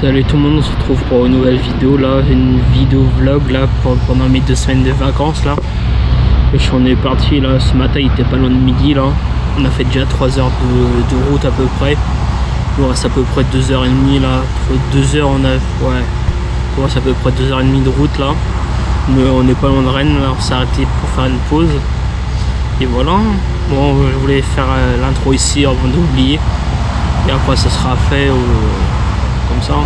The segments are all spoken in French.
Salut tout le monde, on se retrouve pour une nouvelle vidéo là, une vidéo vlog là pendant mes 2 semaines de vacances là. Et on est parti là, ce matin il était pas loin de midi là. On a fait déjà 3 heures de route à peu près. Il nous reste à peu près 2h30 là. 2 heures on a. Ouais. Il nous reste à peu près 2h30 de route là. Mais on n'est pas loin de Rennes là, on s'est arrêté pour faire une pause. Et voilà. Bon, je voulais faire l'intro ici avant d'oublier. Et après ça sera fait comme ça.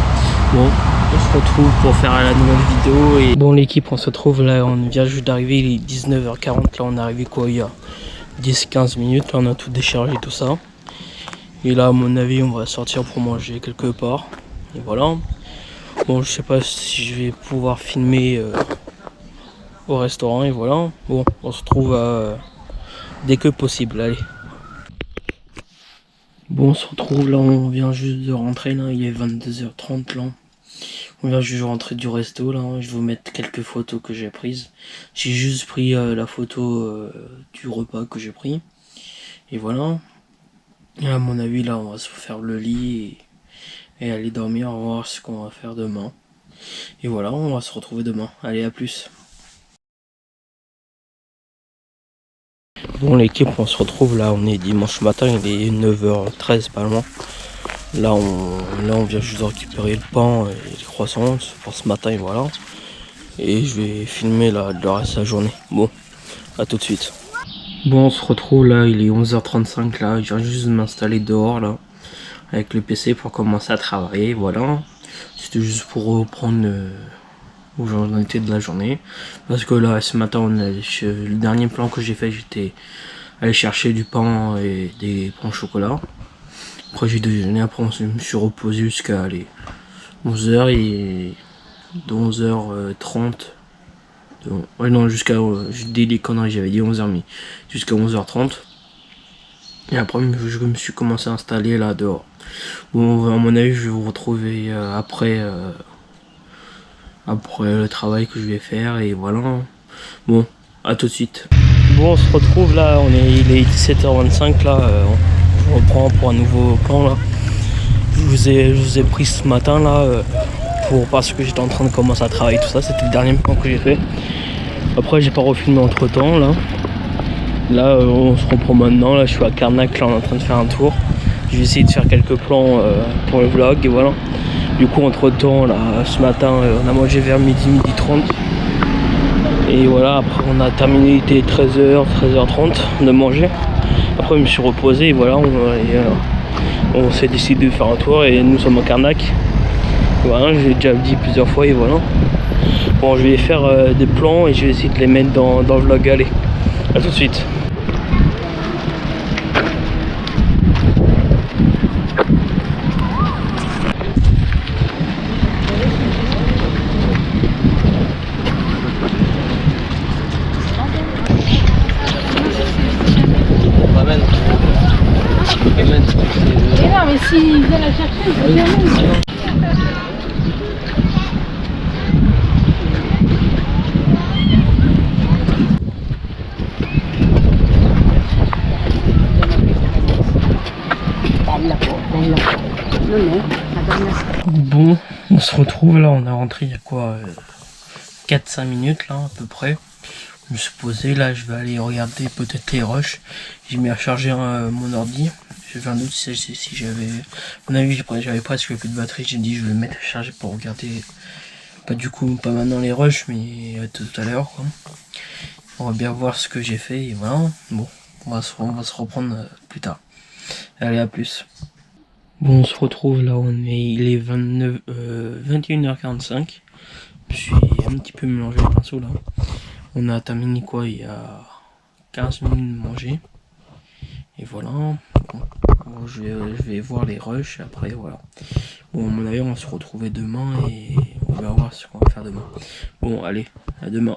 Bon, on se retrouve pour faire la nouvelle vidéo. Et bon, l'équipe, on se trouve là, on vient juste d'arriver, il est 19h40. Là, on est arrivé quoi, il y a 10-15 minutes. Là, on a tout déchargé, tout ça. Et là, à mon avis, on va sortir pour manger quelque part. Et voilà. Bon, je sais pas si je vais pouvoir filmer au restaurant. Et voilà. Bon, on se trouve dès que possible. Allez. Bon, on se retrouve là, on vient juste de rentrer là, il est 22h30 là. On vient juste de rentrer du resto là, je vais vous mettre quelques photos que j'ai prises. J'ai juste pris la photo du repas que j'ai pris. Et voilà. Et à mon avis là, on va se faire le lit et aller dormir, on va voir ce qu'on va faire demain. Et voilà, on va se retrouver demain. Allez, à plus. Bon l'équipe, on se retrouve là, on est dimanche matin, il est 9h13 pas loin. Là on vient juste de récupérer le pain et les croissants pour ce matin et voilà. Et je vais filmer là le reste de la journée. Bon, à tout de suite. Bon, on se retrouve là, il est 11h35 là, je viens juste de m'installer dehors là, avec le PC pour commencer à travailler, voilà. C'était juste pour reprendre où j'en étais de la journée. Parce que là, ce matin, le dernier plan que j'ai fait, j'étais allé chercher du pain et des pains au chocolat. Après j'ai déjeuné, après je me suis reposé jusqu'à 11h et de 11h30. Ouais non, jusqu'à, je dis des conneries, j'avais dit 11h, mais jusqu'à 11h30. Et après je me suis commencé à installer là dehors. Bon, à mon avis je vais vous retrouver après le travail que je vais faire et voilà. Bon, à tout de suite. Bon, on se retrouve là, il est 17h25 là, on reprend pour un nouveau plan là. Je vous ai pris ce matin là parce que j'étais en train de commencer à travailler tout ça, c'était le dernier plan que j'ai fait. Après j'ai pas refilmé entre temps là. Là on se reprend maintenant, là je suis à Carnac, là on est en train de faire un tour. Je vais essayer de faire quelques plans pour le vlog et voilà. Du coup entre temps là ce matin on a mangé vers midi 30. Et voilà, après on a terminé, il était 13h, 13h30 de manger. Après je me suis reposé et voilà, on s'est décidé de faire un tour et nous sommes à Carnac. Voilà, je l'ai déjà dit plusieurs fois et voilà. Bon, je vais faire des plans et je vais essayer de les mettre dans le vlog. Allez, à tout de suite. Et non, mais s'il vient la chercher, il faut jamais. Bon, on se retrouve là, on est rentré il y a quoi 4-5 minutes là à peu près. Je me suis posé là, je vais aller regarder peut-être les rushs. J'ai mis à charger mon ordi. J'ai fait un doute si j'avais... À mon avis j'avais presque plus de batterie, j'ai dit je vais le mettre à charger pour regarder. Pas du coup, pas maintenant les rushs, mais tout à l'heure quoi. On va bien voir ce que j'ai fait et voilà. Bon, on va se reprendre plus tard. Allez, à plus. Bon, on se retrouve là, il est 21h45. Je suis un petit peu mélangé le pinceau là. On a terminé quoi, il y a 15 minutes de manger. Et voilà. Bon, je vais voir les rushs après, voilà. Bon, à mon avis, on va se retrouver demain et on va voir ce qu'on va faire demain. Bon, allez, à demain.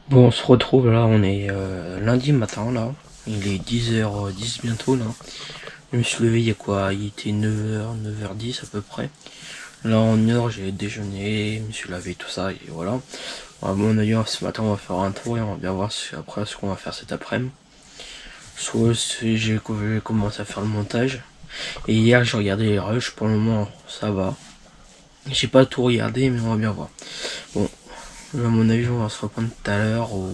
Bon, on se retrouve là, on est lundi matin là. Il est 10h10 bientôt là. Je me suis levé il y a quoi, il était 9h, 9h10 à peu près. Là en heure j'ai déjeuné, je me suis lavé tout ça et voilà. À mon avis ce matin on va faire un tour et on va bien voir après ce qu'on va faire cet après-midi. Soit j'ai commencé à faire le montage. Et hier j'ai regardé les rushs, pour le moment ça va. J'ai pas tout regardé, mais on va bien voir. Bon, à mon avis, on va se reprendre tout à l'heure ou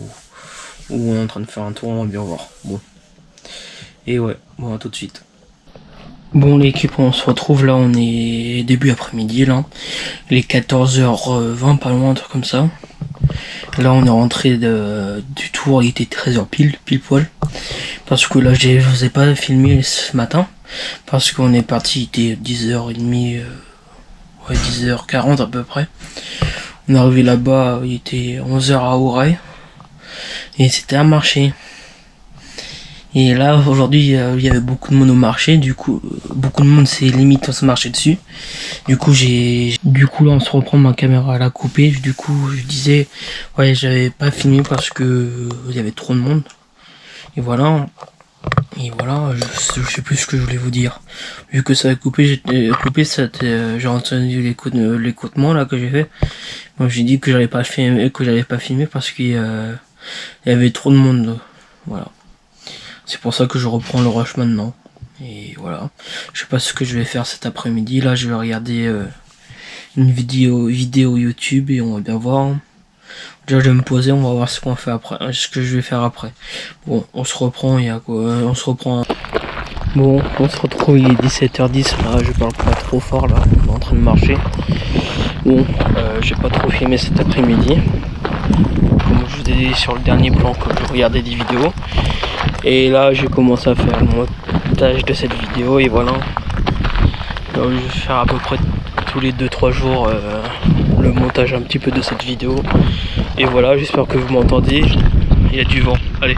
on est en train de faire un tour, on va bien voir. Bon. Et ouais, bon, à tout de suite. Bon, l'équipe, on se retrouve là, on est début après-midi là. Il est 14h20, pas loin, un truc comme ça. Là, on est rentré du tour, il était 13h pile poil. Parce que là, je vous ai pas filmé ce matin. Parce qu'on est parti, il était 10h30, ouais, 10h40 à peu près. On est arrivé là-bas, il était 11h à Auray. Et c'était un marché. Et là, aujourd'hui, il y avait beaucoup de monde au marché. Du coup, beaucoup de monde s'est limite à se marcher dessus. Du coup, là, on se reprend, ma caméra à la couper. Du coup, je disais, ouais, j'avais pas filmé parce que il y avait trop de monde. Et voilà, je sais plus ce que je voulais vous dire. Vu que ça a coupé, j'ai entendu l'écoutement là que j'ai fait. Moi, j'ai dit que j'avais pas filmé parce qu'il y avait trop de monde. Voilà. C'est pour ça que je reprends le rush maintenant. Et voilà. Je sais pas ce que je vais faire cet après-midi. Là, je vais regarder une vidéo YouTube et on va bien voir. Déjà, je vais me poser, on va voir ce qu'on fait après, ce que je vais faire après. Bon, on se reprend, il y a quoi, on se reprend. Bon, on se retrouve, il est 17h10, là, je parle pas trop fort, là, on est en train de marcher. Bon, j'ai pas trop filmé cet après-midi. Comme je vous ai dit sur le dernier plan que je regardais des vidéos. Et là, j'ai commencé à faire le montage de cette vidéo, et voilà. Donc, je vais faire à peu près tous les 2-3 jours le montage un petit peu de cette vidéo. Et voilà, j'espère que vous m'entendez. Il y a du vent. Allez.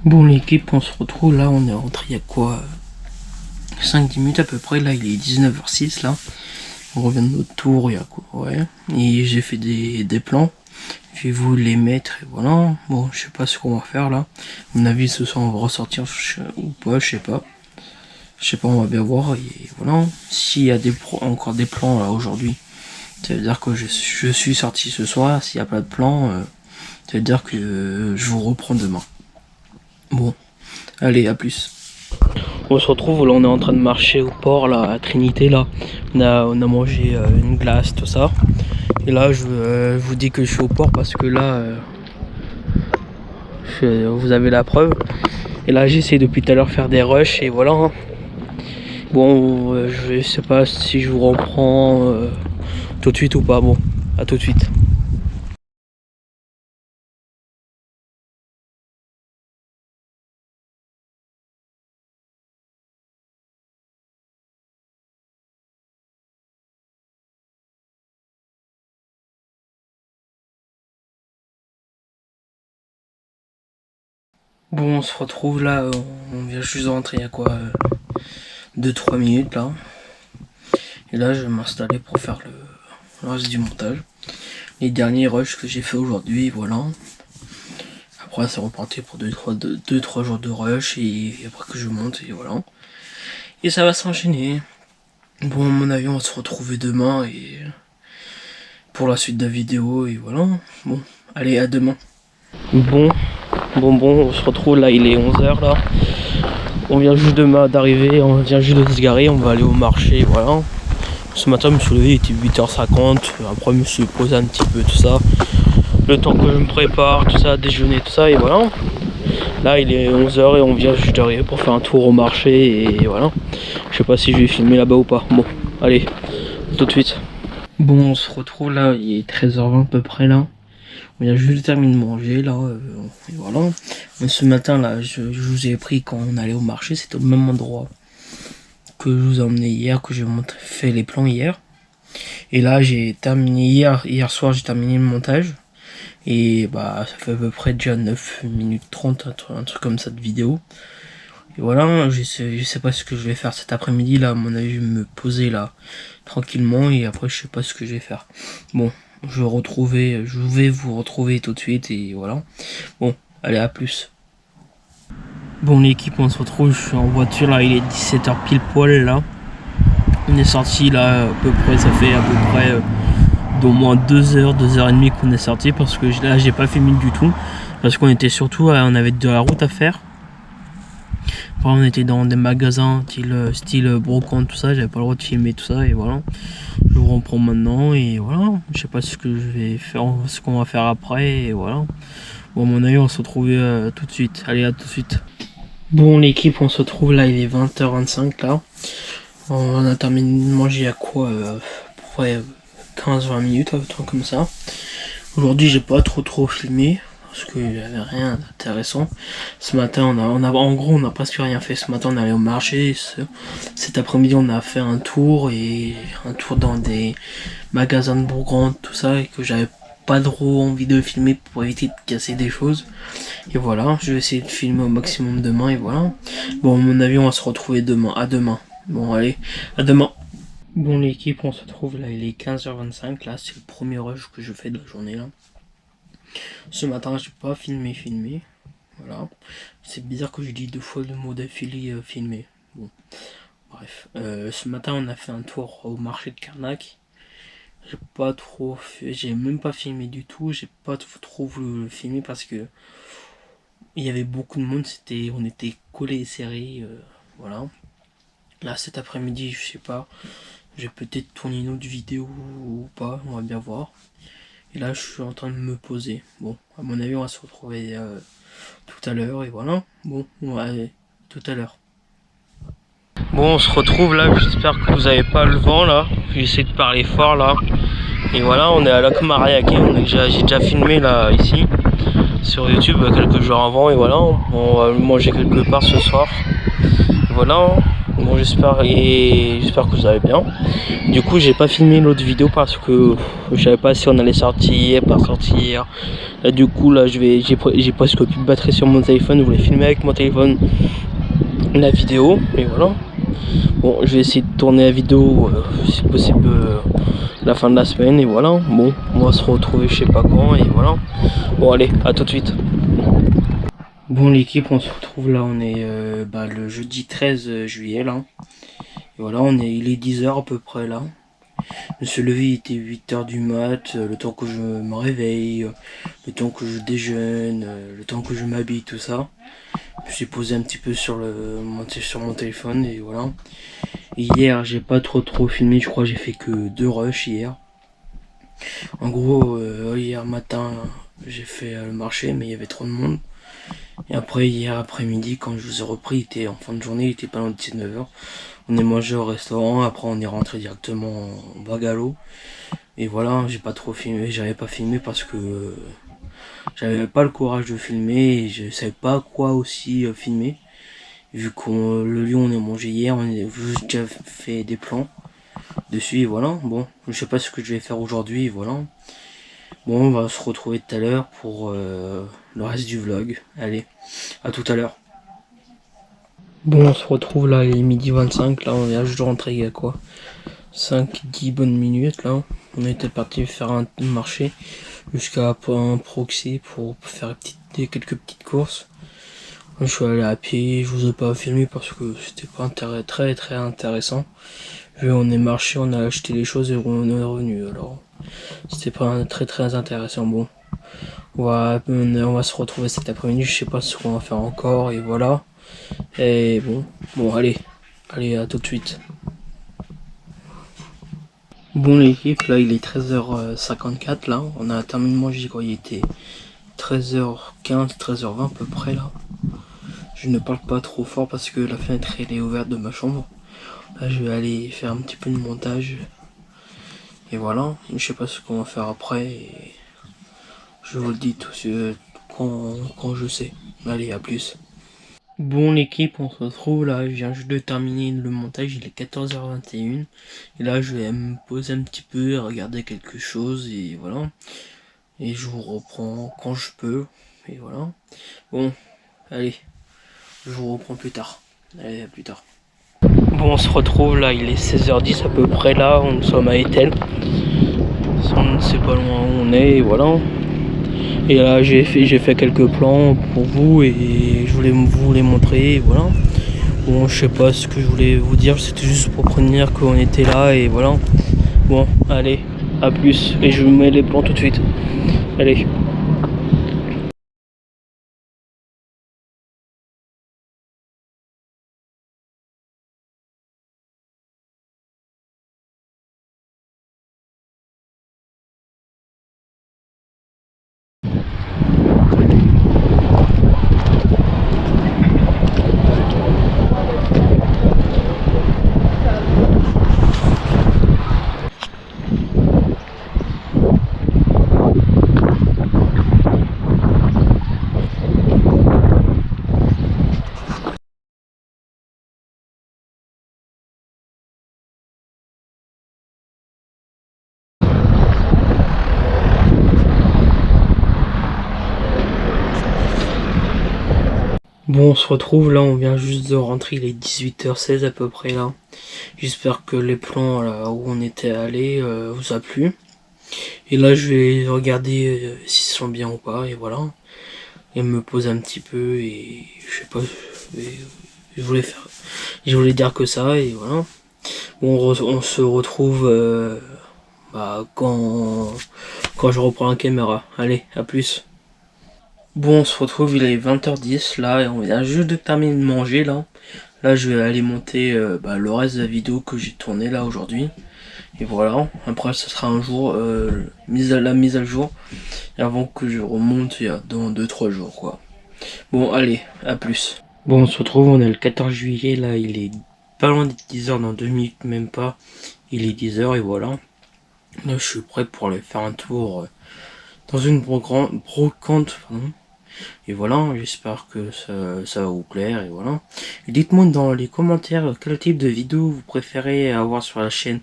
Bon, l'équipe, on se retrouve là, on est rentré il y a quoi 5-10 minutes à peu près, là il est 19h06 là. On revient de notre tour, il y a quoi, ouais. Et j'ai fait des plans. Je vais vous les mettre et voilà. Bon, je sais pas ce qu'on va faire là. À mon avis, ce soir on va ressortir ou pas, je sais pas. Je sais pas, on va bien voir. Et voilà. S'il y a encore des plans là aujourd'hui, ça veut dire que je suis sorti ce soir. S'il n'y a pas de plan, ça veut dire que je vous reprends demain. Bon, allez, à plus. On se retrouve, là on est en train de marcher au port là, à Trinité là. On a mangé une glace, tout ça. Et là je vous dis que je suis au port parce que là vous avez la preuve. Et là j'essaie depuis tout à l'heure de faire des rushs et voilà. Hein. Bon, je sais pas si je vous reprends tout de suite ou pas. Bon, à tout de suite. Bon, on se retrouve là, on vient juste de rentrer il y a quoi 2-3 minutes là. Et là je vais m'installer pour faire le reste du montage. Les derniers rushs que j'ai fait aujourd'hui, voilà. Après c'est reparti pour 2-3 jours de rush et après que je monte et voilà. Et ça va s'enchaîner. Bon, à mon avis on va se retrouver demain et pour la suite de la vidéo et voilà. Bon, allez, à demain. Bon, on se retrouve là, il est 11h là. On vient juste d'arriver, on vient juste de se garer, on va aller au marché, voilà. Ce matin, je me suis levé, il était 8h50. Après, je me suis posé un petit peu, tout ça. Le temps que je me prépare, tout ça, déjeuner, tout ça, et voilà. Là, il est 11h et on vient juste d'arriver pour faire un tour au marché, et voilà. Je sais pas si je vais filmer là-bas ou pas. Bon, allez, tout de suite. Bon, on se retrouve là, il est 13h20 à peu près là. On vient juste de terminer de manger là, et voilà. Mais ce matin là, je vous ai pris quand on allait au marché, c'était au même endroit que je vous ai emmené hier, que j'ai fait les plans hier. Et là j'ai terminé hier soir, j'ai terminé le montage. Et bah ça fait à peu près déjà 9 minutes 30, un truc comme ça de vidéo. Et voilà, je sais pas ce que je vais faire cet après-midi là, à mon avis je vais me poser là tranquillement et après je sais pas ce que je vais faire. Bon, je vais vous retrouver tout de suite et voilà. Bon, allez, à plus. Bon l'équipe, on se retrouve, je suis en voiture là, il est 17h pile poil là. On est sorti là à peu près, ça fait à peu près d'au moins 2h, 2h30 qu'on est sorti parce que là j'ai pas filmé du tout. Parce qu'on était surtout, on avait de la route à faire. Après, on était dans des magasins style brocante, tout ça, j'avais pas le droit de filmer tout ça et voilà. Je vous reprends maintenant et voilà. Je sais pas ce que je vais faire, ce qu'on va faire après et voilà. Bon, à mon avis, on se retrouve tout de suite. Allez, à tout de suite. Bon, l'équipe, on se retrouve là, il est 20h25 là. On a terminé de manger à quoi près 15-20 minutes, un truc comme ça. Aujourd'hui, j'ai pas trop filmé parce qu'il n'y avait rien d'intéressant. Ce matin, en gros, on n'a presque rien fait. Ce matin, on est allé au marché. Cet après-midi, on a fait un tour dans des magasins de Bourgogne, tout ça, et que j'avais pas trop envie de filmer pour éviter de casser des choses. Et voilà, je vais essayer de filmer au maximum demain et voilà. Bon, à mon avis, on va se retrouver demain. À demain. Bon, allez, à demain. Bon l'équipe, on se trouve là, il est 15h25, là c'est le premier rush que je fais de la journée là. Ce matin j'ai pas filmé, voilà. C'est bizarre que je dis 2 fois le mot d'affilée filmer. Bon, bref. Ce matin on a fait un tour au marché de Carnac. J'ai même pas filmé du tout, j'ai pas trop voulu le filmer parce que il y avait beaucoup de monde, on était collés et serrés, voilà. Là cet après-midi, je sais pas. Je vais peut-être tourner une autre vidéo ou pas, on va bien voir. Et là je suis en train de me poser. Bon, à mon avis on va se retrouver tout à l'heure et voilà. Bon, allez, tout à l'heure. Bon, on se retrouve là, j'espère que vous avez pas le vent là. J'essaie de parler fort là. Et voilà, on est à Lac Mariaque. J'ai déjà filmé là ici sur YouTube quelques jours avant et voilà, on va manger quelque part ce soir. Et voilà. Bon, j'espère que vous allez bien. Du coup j'ai pas filmé l'autre vidéo parce que je savais pas si on allait sortir, pas sortir. Là du coup là j'ai presque plus de batterie sur mon téléphone. Je voulais filmer avec mon téléphone la vidéo et voilà. Bon, je vais essayer de tourner la vidéo si possible la fin de la semaine et voilà. Bon, on va se retrouver je sais pas quand et voilà. Bon allez, à tout de suite. Bon l'équipe, on se retrouve là, on est le jeudi 13 juillet là. Et voilà, il est 10h à peu près là. Je me suis levé, il était 8h du mat, le temps que je me réveille, le temps que je déjeune, le temps que je m'habille, tout ça. Je me suis posé un petit peu sur mon téléphone et voilà. Et hier, j'ai pas trop filmé, je crois que j'ai fait que 2 rushs hier. En gros, hier matin, j'ai fait le marché, mais il y avait trop de monde. Et après, hier après-midi, quand je vous ai repris, il était en fin de journée, il était pas loin de 19h. On est mangé au restaurant, après on est rentré directement en Bagalo. Et voilà, j'ai pas trop filmé, j'avais pas filmé parce que j'avais pas le courage de filmer et je savais pas quoi aussi filmer. Vu que le lion on a mangé hier, on a juste déjà fait des plans dessus et voilà. Bon, je sais pas ce que je vais faire aujourd'hui, voilà. Bon, on va se retrouver tout à l'heure pour le reste du vlog. Allez, à tout à l'heure. Bon, on se retrouve là, il est midi 25, là on vient juste de rentrer il y a quoi 5-10 bonnes minutes là. On était parti faire un marché jusqu'à un proxy pour faire quelques petites courses. Je suis allé à pied, je vous ai pas filmé parce que c'était pas très intéressant. Vu on est marché, on a acheté les choses et on est revenu, alors c'était pas très intéressant. Bon, on va se retrouver cet après-midi, je sais pas ce qu'on va faire encore et voilà. Et bon allez, à tout de suite. Bon l'équipe, là il est 13h54 là, on a terminé de manger quand il était 13h15, 13h20 à peu près là. Je ne parle pas trop fort parce que la fenêtre elle est ouverte de ma chambre. Là je vais aller faire un petit peu de montage. Et voilà, je sais pas ce qu'on va faire après. Et Je vous le dis tout quand je sais. Allez, à plus. Bon l'équipe, on se retrouve là, je viens juste de terminer le montage, il est 14h21. Et là je vais me poser un petit peu, regarder quelque chose et voilà. Et je vous reprends quand je peux. Et voilà. Bon, allez, je vous reprends plus tard. Allez, à plus tard. Bon, on se retrouve là, il est 16h10 à peu près là, nous sommes à Etel. On ne sait pas loin où on est, et voilà. Et là j'ai fait quelques plans pour vous et je voulais vous les montrer, et voilà. Bon, je sais pas ce que je voulais vous dire, c'était juste pour prévenir qu'on était là et voilà. Bon, allez, à plus. Et je vous mets les plans tout de suite. Allez. Bon, on se retrouve là, on vient juste de rentrer, il est 18h16 à peu près là. J'espère que les plans là où on était allé vous a plu. Et là je vais regarder s'ils sont bien ou pas et voilà. Et me poser un petit peu et je sais pas, je voulais dire que ça et voilà. Bon, on se retrouve quand je reprends la caméra. Allez, à plus. Bon, on se retrouve, il est 20h10 là, et on vient juste de terminer de manger là. Là, je vais aller monter le reste de la vidéo que j'ai tourné là aujourd'hui. Et voilà, après ce sera un jour, la mise à jour, avant que je remonte dans 2-3 jours quoi. Bon, allez, à plus. Bon, on se retrouve, on est le 14 juillet, là, il est pas loin d'être 10h, dans 2 minutes même pas. Il est 10h et voilà. Là, je suis prêt pour aller faire un tour dans une brocante, pardon. Et voilà, j'espère que ça va vous plaire, et voilà. Dites-moi dans les commentaires quel type de vidéo vous préférez avoir sur la chaîne,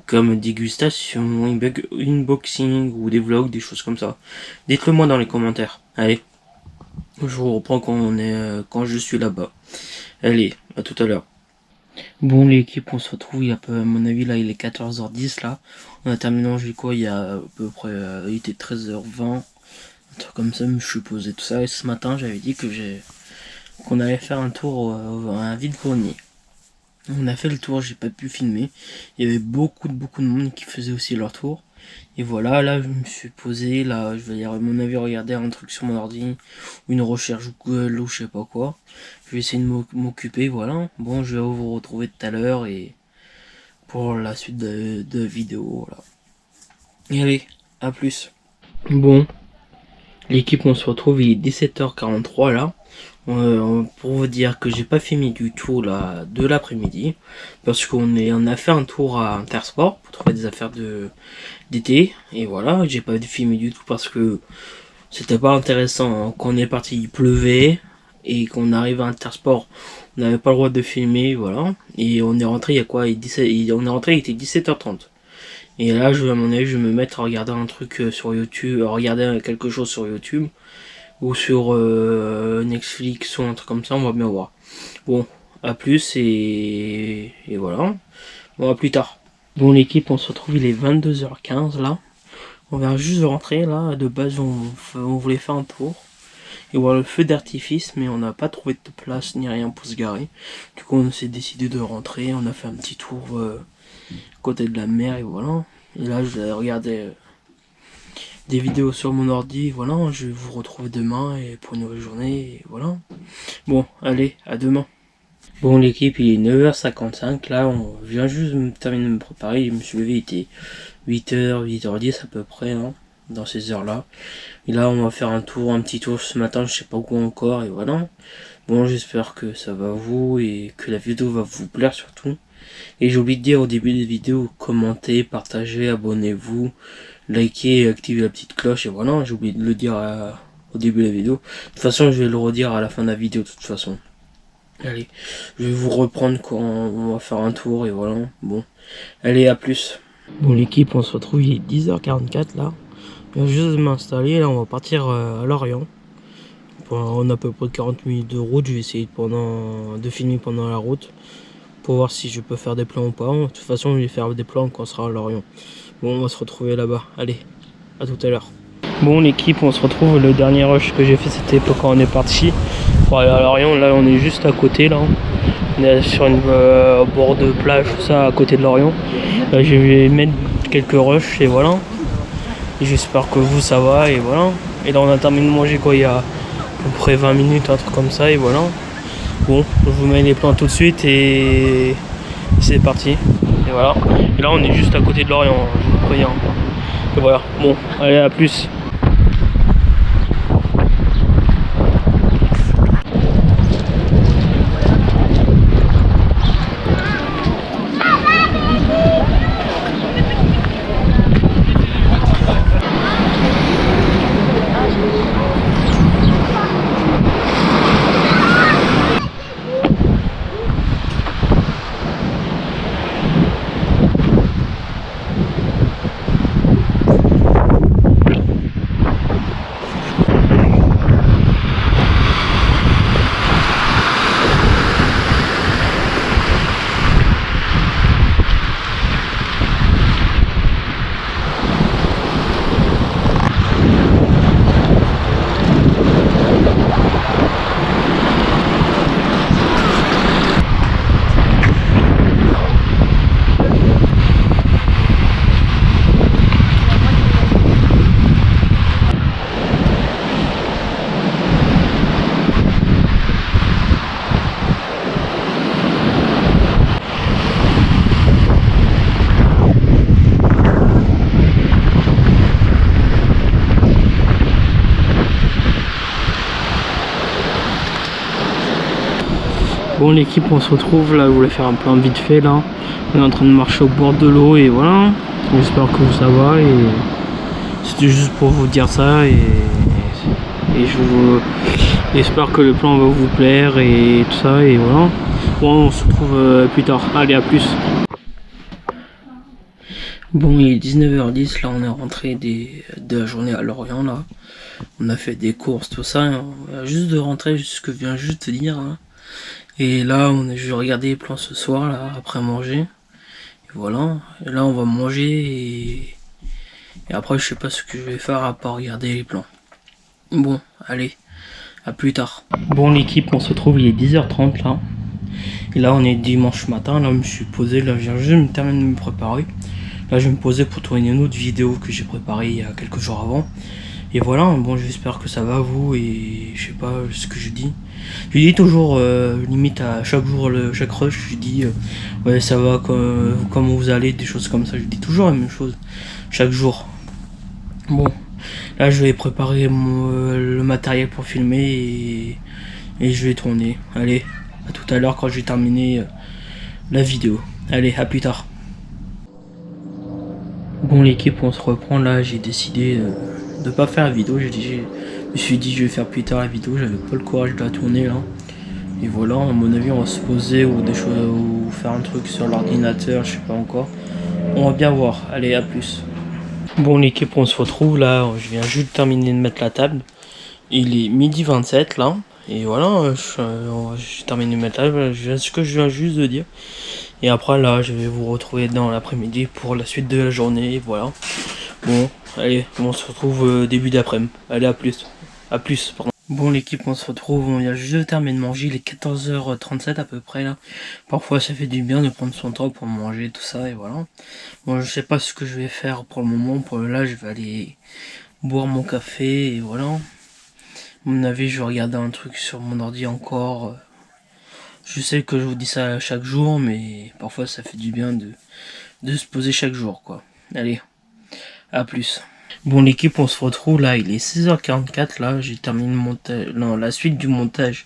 comme dégustation, unboxing, ou des vlogs, des choses comme ça. Dites-le moi dans les commentaires. Allez, je vous reprends quand je suis là-bas. Allez, à tout à l'heure. Bon l'équipe, on se retrouve, à mon avis là il est 14h10 là. On a terminé manger quoi il y a à peu près, il était 13h20. Un truc comme ça, je suis posé tout ça. Et ce matin j'avais dit qu'on allait faire un tour à un vide-grenier. On a fait le tour, j'ai pas pu filmer. Il y avait beaucoup de monde qui faisait aussi leur tour. Et voilà, là je me suis posé, là je vais à mon avis regarder un truc sur mon ordi, une recherche Google ou je sais pas quoi. Je vais essayer de m'occuper, voilà. Bon, je vais vous retrouver tout à l'heure et pour la suite de vidéo, voilà. Et allez, à plus. Bon, l'équipe on se retrouve, il est 17h43 là. Pour vous dire que j'ai pas filmé du tout là de l'après-midi parce on a fait un tour à Intersport pour trouver des affaires d'été et voilà, j'ai pas filmé du tout parce que c'était pas intéressant. Quand on est parti il pleuvait et qu'on arrive à Intersport on n'avait pas le droit de filmer, voilà, et on est rentré il y a quoi, on est rentré il était 17h30 et là à mon avis je vais me mettre à regarder un truc sur YouTube, à regarder quelque chose sur YouTube ou sur Netflix ou un truc comme ça, on va bien voir. Bon, à plus et voilà. Bon, à plus tard. Bon l'équipe, on se retrouve, il est 22h15 là. On vient juste de rentrer là, de base on voulait faire un tour. Et voir le feu d'artifice, mais on n'a pas trouvé de place ni rien pour se garer. Du coup on s'est décidé de rentrer, on a fait un petit tour côté de la mer et voilà. Et là je vais regarder des vidéos sur mon ordi, voilà, je vais vous retrouver demain et pour une nouvelle journée, et voilà. Bon, allez, à demain. Bon l'équipe, il est 9h55, là, on vient juste de terminer de me préparer, je me suis levé, il était 8h, 8h10 à peu près, hein, dans ces heures-là. Et là, on va faire un petit tour ce matin, je sais pas où encore, et voilà. Bon, j'espère que ça va vous, et que la vidéo va vous plaire surtout. Et j'ai oublié de dire au début des vidéos, commentez, partagez, abonnez-vous, likez et activez la petite cloche, et voilà, j'ai oublié de le dire au début de la vidéo. De toute façon, je vais le redire à la fin de la vidéo de toute façon. Allez, je vais vous reprendre quand on va faire un tour, et voilà, bon. Allez, à plus. Bon l'équipe, on se retrouve, il est 10h44 là. Je viens juste de m'installer, là on va partir à Lorient. On a à peu près 40 minutes de route, je vais essayer de filmer pendant la route. Pour voir si je peux faire des plans ou pas. De toute façon je vais faire des plans quand on sera à Lorient. Bon, on va se retrouver là-bas, allez, à tout à l'heure. Bon l'équipe, on se retrouve, le dernier rush que j'ai fait c'était quand on est parti pour aller à Lorient. Là on est juste à côté là. On est sur une bord de plage, tout ça, à côté de Lorient. Là, je vais mettre quelques rushs et voilà. J'espère que vous ça va et voilà. Et là on a terminé de manger quoi, il y a à peu près 20 minutes, un truc comme ça et voilà. Bon, je vous mets les plans tout de suite et c'est parti. Et voilà. Et là on est juste à côté de Lorient, je vous préviens. Et voilà. Bon, allez, à plus. Bon l'équipe, on se retrouve là, je voulais faire un plan vite fait là. On est en train de marcher au bord de l'eau et voilà. J'espère que ça va et c'était juste pour vous dire ça et j'espère que le plan va vous plaire et tout ça et voilà. Bon, on se retrouve plus tard. Allez, à plus. Bon, il est 19h10, là on est rentré de la journée à Lorient là. On a fait des courses, tout ça. On vient juste de rentrer, ce que je viens juste de dire. Hein. Et là, je vais regarder les plans ce soir, là, après manger. Et voilà. Et là, on va manger et après, je sais pas ce que je vais faire à part regarder les plans. Bon, allez, à plus tard. Bon, l'équipe, on se retrouve, il est 10h30 là. Et là, on est dimanche matin. Là, je me suis posé. Là, je viens juste de me terminer de me préparer. Là, je vais me poser pour tourner une autre vidéo que j'ai préparée il y a quelques jours avant. Et voilà, bon, j'espère que ça va vous et je sais pas ce que je dis. Je dis toujours, limite à chaque jour, chaque rush, je dis ouais ça va, comment vous allez, des choses comme ça. Je dis toujours la même chose, chaque jour. Bon, là je vais préparer le matériel pour filmer et je vais tourner. Allez, à tout à l'heure quand j'ai terminé la vidéo. Allez, à plus tard. Bon l'équipe, on se reprend là, j'ai décidé de pas faire la vidéo, je me suis dit je vais faire plus tard la vidéo, j'avais pas le courage de la tourner là. Et voilà, à mon avis on va se poser ou des choses ou faire un truc sur l'ordinateur, je sais pas encore. On va bien voir, allez à plus. Bon l'équipe, on se retrouve là, je viens juste de terminer de mettre la table. Il est 12h27 là. Et voilà, j'ai terminé de mettre la table, ce que je viens juste de dire. Et après là, je vais vous retrouver dans l'après-midi pour la suite de la journée, voilà. Bon, allez, on se retrouve début d'après-midi. Allez, à plus. À plus, pardon. Bon l'équipe, on se retrouve, on vient juste de terminer de manger, il est 14h37 à peu près là. Parfois ça fait du bien de prendre son temps pour manger, tout ça, et voilà. Bon, je sais pas ce que je vais faire pour le moment, là je vais aller boire mon café, et voilà. À mon avis, je vais regarder un truc sur mon ordi encore. Je sais que je vous dis ça chaque jour, mais parfois ça fait du bien de se poser chaque jour, quoi. Allez, à plus. Bon l'équipe, on se retrouve là, il est 16h44 là, j'ai terminé le montage, non, la suite du montage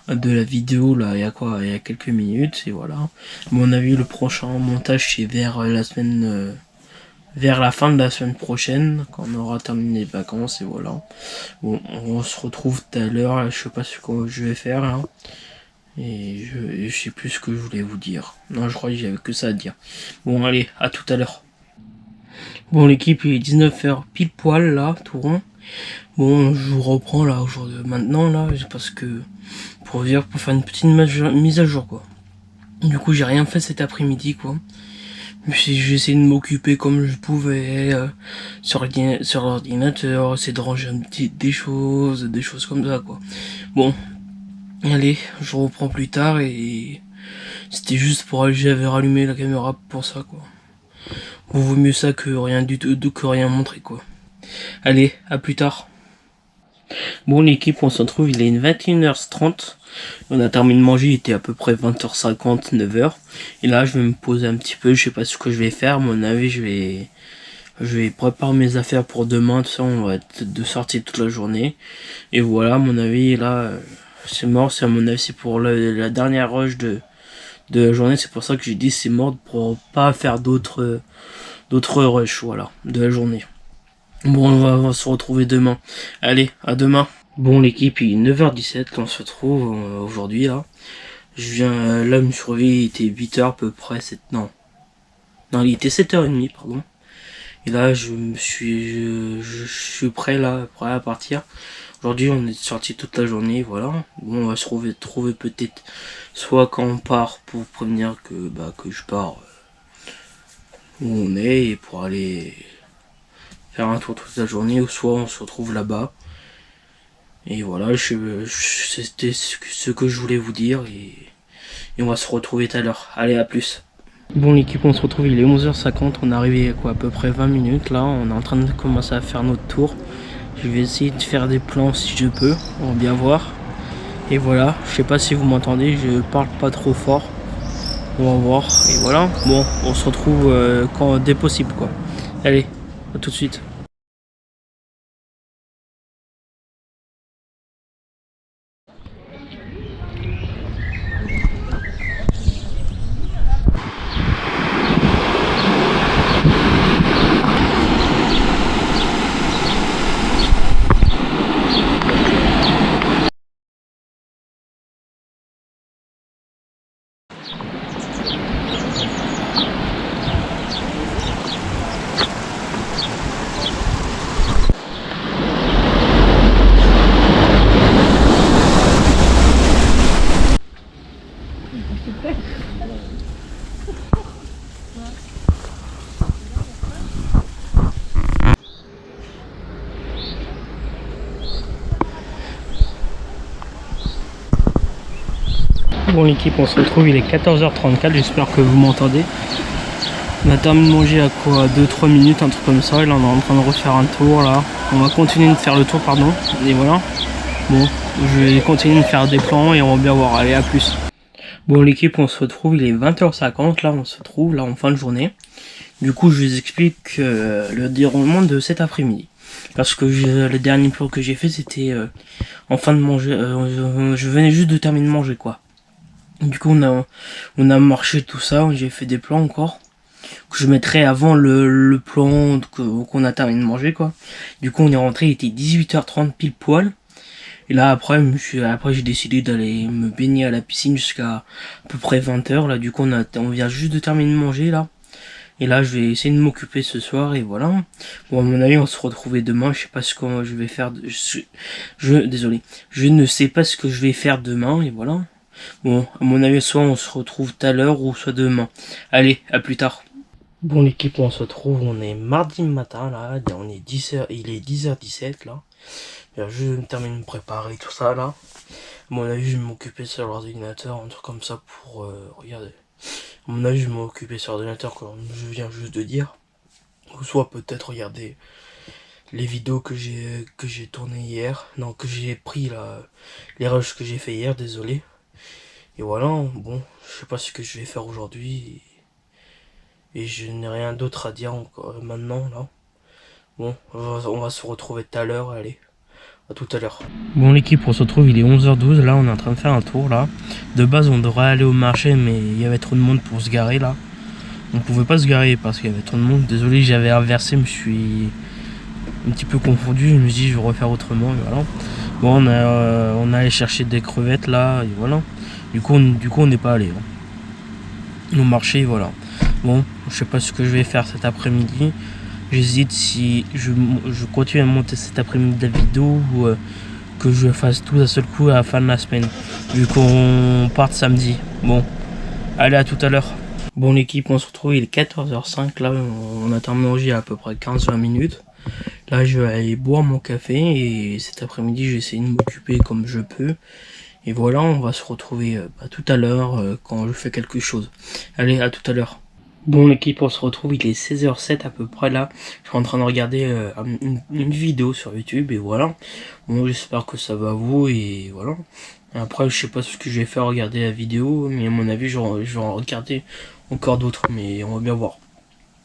de la vidéo là, il y a quelques minutes et voilà. À mon avis le prochain montage c'est vers la semaine vers la fin de la semaine prochaine, quand on aura terminé les vacances, et voilà. Bon, on se retrouve tout à l'heure, je sais pas ce que je vais faire, là. Et je sais plus ce que je voulais vous dire. Non, je crois que j'avais que ça à dire. Bon, allez, à tout à l'heure. Bon, l'équipe, il est 19h pile poil, là, tout rond. Bon, je vous reprends, là, aujourd'hui, maintenant, là, parce que, pour faire une petite mise à jour, quoi. Du coup, j'ai rien fait cet après-midi, quoi. J'ai essayé de m'occuper comme je pouvais, sur l'ordinateur, essayer de ranger des choses comme ça, quoi. Bon, allez, je reprends plus tard, et c'était juste j'avais rallumé la caméra pour ça, quoi. Vaut mieux ça que rien du tout, que rien montrer, quoi. Allez, à plus tard. Bon, l'équipe, on se retrouve, il est 21h30. On a terminé de manger, il était à peu près 20h50, 9h. Et là, je vais me poser un petit peu, je sais pas ce que je vais faire. À mon avis, je vais préparer mes affaires pour demain. Tout ça, on va être de sortie toute la journée. Et voilà, à mon avis, là, c'est mort. C'est à mon avis, c'est pour la dernière rush de la journée. C'est pour ça que j'ai dit c'est mort, pour pas faire d'autres rushs, voilà, de la journée. Bon, on va se retrouver demain. Allez, à demain. Bon, l'équipe, il est 9h17, on se retrouve aujourd'hui, là. Je viens, là, me suis réveillé, il était 8h à peu près, non, il était 7h30, pardon. Et là, je suis prêt, là, prêt à partir. Aujourd'hui, on est sorti toute la journée, voilà. Bon, on va se trouver peut-être, soit quand on part, pour prévenir que je pars où on est, et pour aller faire un tour toute la journée, ou soit on se retrouve là-bas. Et voilà, c'était ce que je voulais vous dire, et on va se retrouver tout à l'heure. Allez, à plus. Bon, l'équipe, on se retrouve, il est 11h50, on est arrivé à peu près 20 minutes là, on est en train de commencer à faire notre tour. Je vais essayer de faire des plans si je peux, on va bien voir. Et voilà, je sais pas si vous m'entendez, je parle pas trop fort. On va voir, et voilà. Bon, on se retrouve dès possible, quoi. Allez, à tout de suite. Bon, l'équipe, on se retrouve, il est 14h34, j'espère que vous m'entendez. On a terminé de manger à quoi, 2-3 minutes, un truc comme ça, et là on est en train de refaire un tour là. On va continuer de faire le tour, pardon, et voilà. Bon, je vais continuer de faire des plans et on va bien voir, allez, à plus. Bon, l'équipe, on se retrouve, il est 20h50, là on se trouve là en fin de journée. Du coup, je vous explique le déroulement de cet après-midi. Parce que le dernier plan que j'ai fait, c'était en fin de manger, je venais juste de terminer de manger, quoi. Du coup, on a marché tout ça, j'ai fait des plans encore, que je mettrai avant le plan qu'on a terminé de manger, quoi. Du coup, on est rentré, il était 18h30 pile poil. Et là, après, j'ai décidé d'aller me baigner à la piscine jusqu'à peu près 20h. Là, du coup, on vient juste de terminer de manger, là. Et là, je vais essayer de m'occuper ce soir, et voilà. Bon, à mon avis, on se retrouvera demain. Je sais pas ce que je vais faire. Désolé. Je ne sais pas ce que je vais faire demain, et voilà. Bon, à mon avis, soit on se retrouve tout à l'heure, ou soit demain. Allez, à plus tard. Bon, l'équipe, on se retrouve, on est mardi matin, là. On est 10h, il est 10h17, là. Je me termine de me préparer, tout ça, là. À mon avis, je vais m'occuper sur l'ordinateur, un truc comme ça pour regarder. À mon avis, je vais m'occuper sur l'ordinateur, comme je viens juste de dire. Ou soit peut-être regarder les vidéos que j'ai tournées hier. Non, que j'ai pris, là. Les rushs que j'ai fait hier, désolé. Et voilà, bon, je sais pas ce que je vais faire aujourd'hui. Et je n'ai rien d'autre à dire encore maintenant, là. Bon, on va se retrouver tout à l'heure, allez. À tout à l'heure. Bon, l'équipe, on se retrouve, il est 11h12, là on est en train de faire un tour là. De base on devrait aller au marché, mais il y avait trop de monde pour se garer là. on pouvait pas se garer parce qu'il y avait trop de monde. Désolé, j'avais inversé, je me suis un petit peu confondu, je me suis dit je vais refaire autrement, et voilà. Bon, on a allé chercher des crevettes là, et voilà. Du coup on n'est pas allé. Hein. On marchait, voilà. Bon, je sais pas ce que je vais faire cet après-midi. J'hésite si je continue à monter cet après-midi la vidéo ou que je fasse tout d'un seul coup à la fin de la semaine. Vu qu'on parte samedi. Bon, allez, à tout à l'heure. Bon l'équipe, on se retrouve, il est 14h05. Là, on attend de manger à peu près 15-20 minutes. Là, je vais aller boire mon café et cet après-midi, je vais essayer de m'occuper comme je peux. Et voilà, on va se retrouver tout à l'heure quand je fais quelque chose. Allez, à tout à l'heure. Bon l'équipe, on se retrouve, il est 16h07 à peu près là. Je suis en train de regarder une vidéo sur YouTube et voilà. Bon, j'espère que ça va à vous et voilà. Après, je sais pas ce que je vais faire regarder la vidéo, mais à mon avis, je vais en regarder encore d'autres, mais on va bien voir.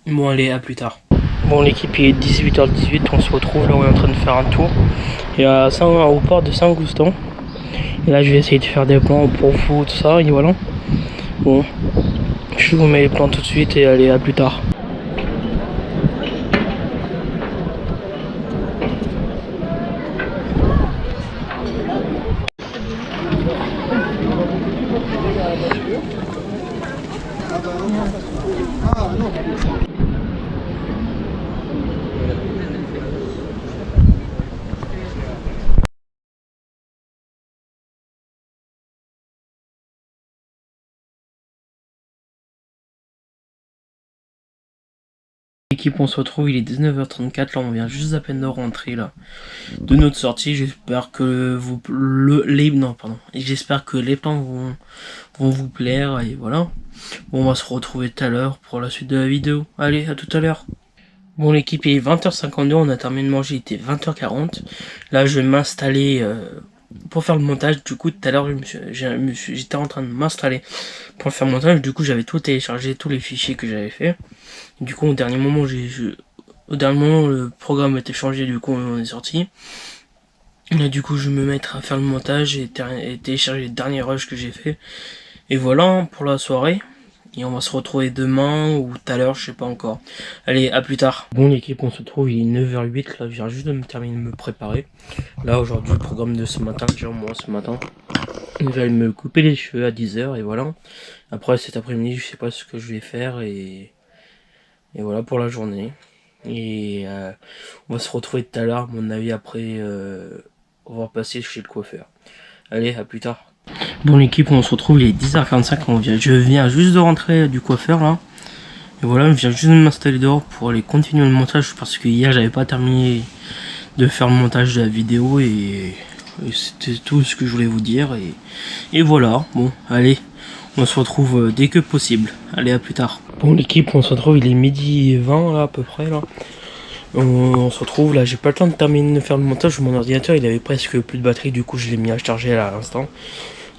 Bon allez, à plus tard. Bon l'équipe, il est 18h18, on se retrouve là où on est en train de faire un tour. Et au port de Saint-Goustan. Et là je vais essayer de faire des plans pour vous, tout ça, et voilà. Bon, je vous mets les plans tout de suite et allez, à plus tard. L'équipe, on se retrouve, il est 19h34, là on vient juste à peine de rentrer là de notre sortie. J'espère que j'espère que les plans vont vous plaire et voilà. Bon, on va se retrouver tout à l'heure pour la suite de la vidéo. Allez, à tout à l'heure. Bon l'équipe, il est 20h52, on a terminé de manger, il était 20h40. Là je vais m'installer pour faire le montage. Du coup tout à l'heure j'étais en train de m'installer pour faire le montage. Du coup j'avais tout téléchargé, tous les fichiers que j'avais fait. Du coup au dernier moment le programme a été changé, du coup on est sorti. Là du coup je vais me mettre à faire le montage et télécharger les derniers rushs que j'ai fait. Et voilà pour la soirée. Et on va se retrouver demain ou tout à l'heure, je sais pas encore. Allez, à plus tard. Bon l'équipe, on se retrouve, il est 9h08, là je viens juste de me terminer de me préparer. Là aujourd'hui, le programme de ce matin, déjà moi ce matin, je vais me couper les cheveux à 10h et voilà. Après cet après-midi, je sais pas ce que je vais faire et voilà pour la journée. Et on va se retrouver tout à l'heure, à mon avis après on va passer chez le coiffeur. Allez, à plus tard. Bon l'équipe, on se retrouve, il est 10h45, je viens juste de rentrer du coiffeur là. Et voilà, je viens juste de m'installer dehors pour aller continuer le montage parce que hier j'avais pas terminé de faire le montage de la vidéo et c'était tout ce que je voulais vous dire et voilà. Bon allez, on se retrouve dès que possible. Allez, à plus tard. Bon l'équipe, on se retrouve, il est 12h20 là à peu près là. On se retrouve là, j'ai pas le temps de terminer de faire le montage. Mon ordinateur il avait presque plus de batterie, du coup je l'ai mis à charger là à l'instant.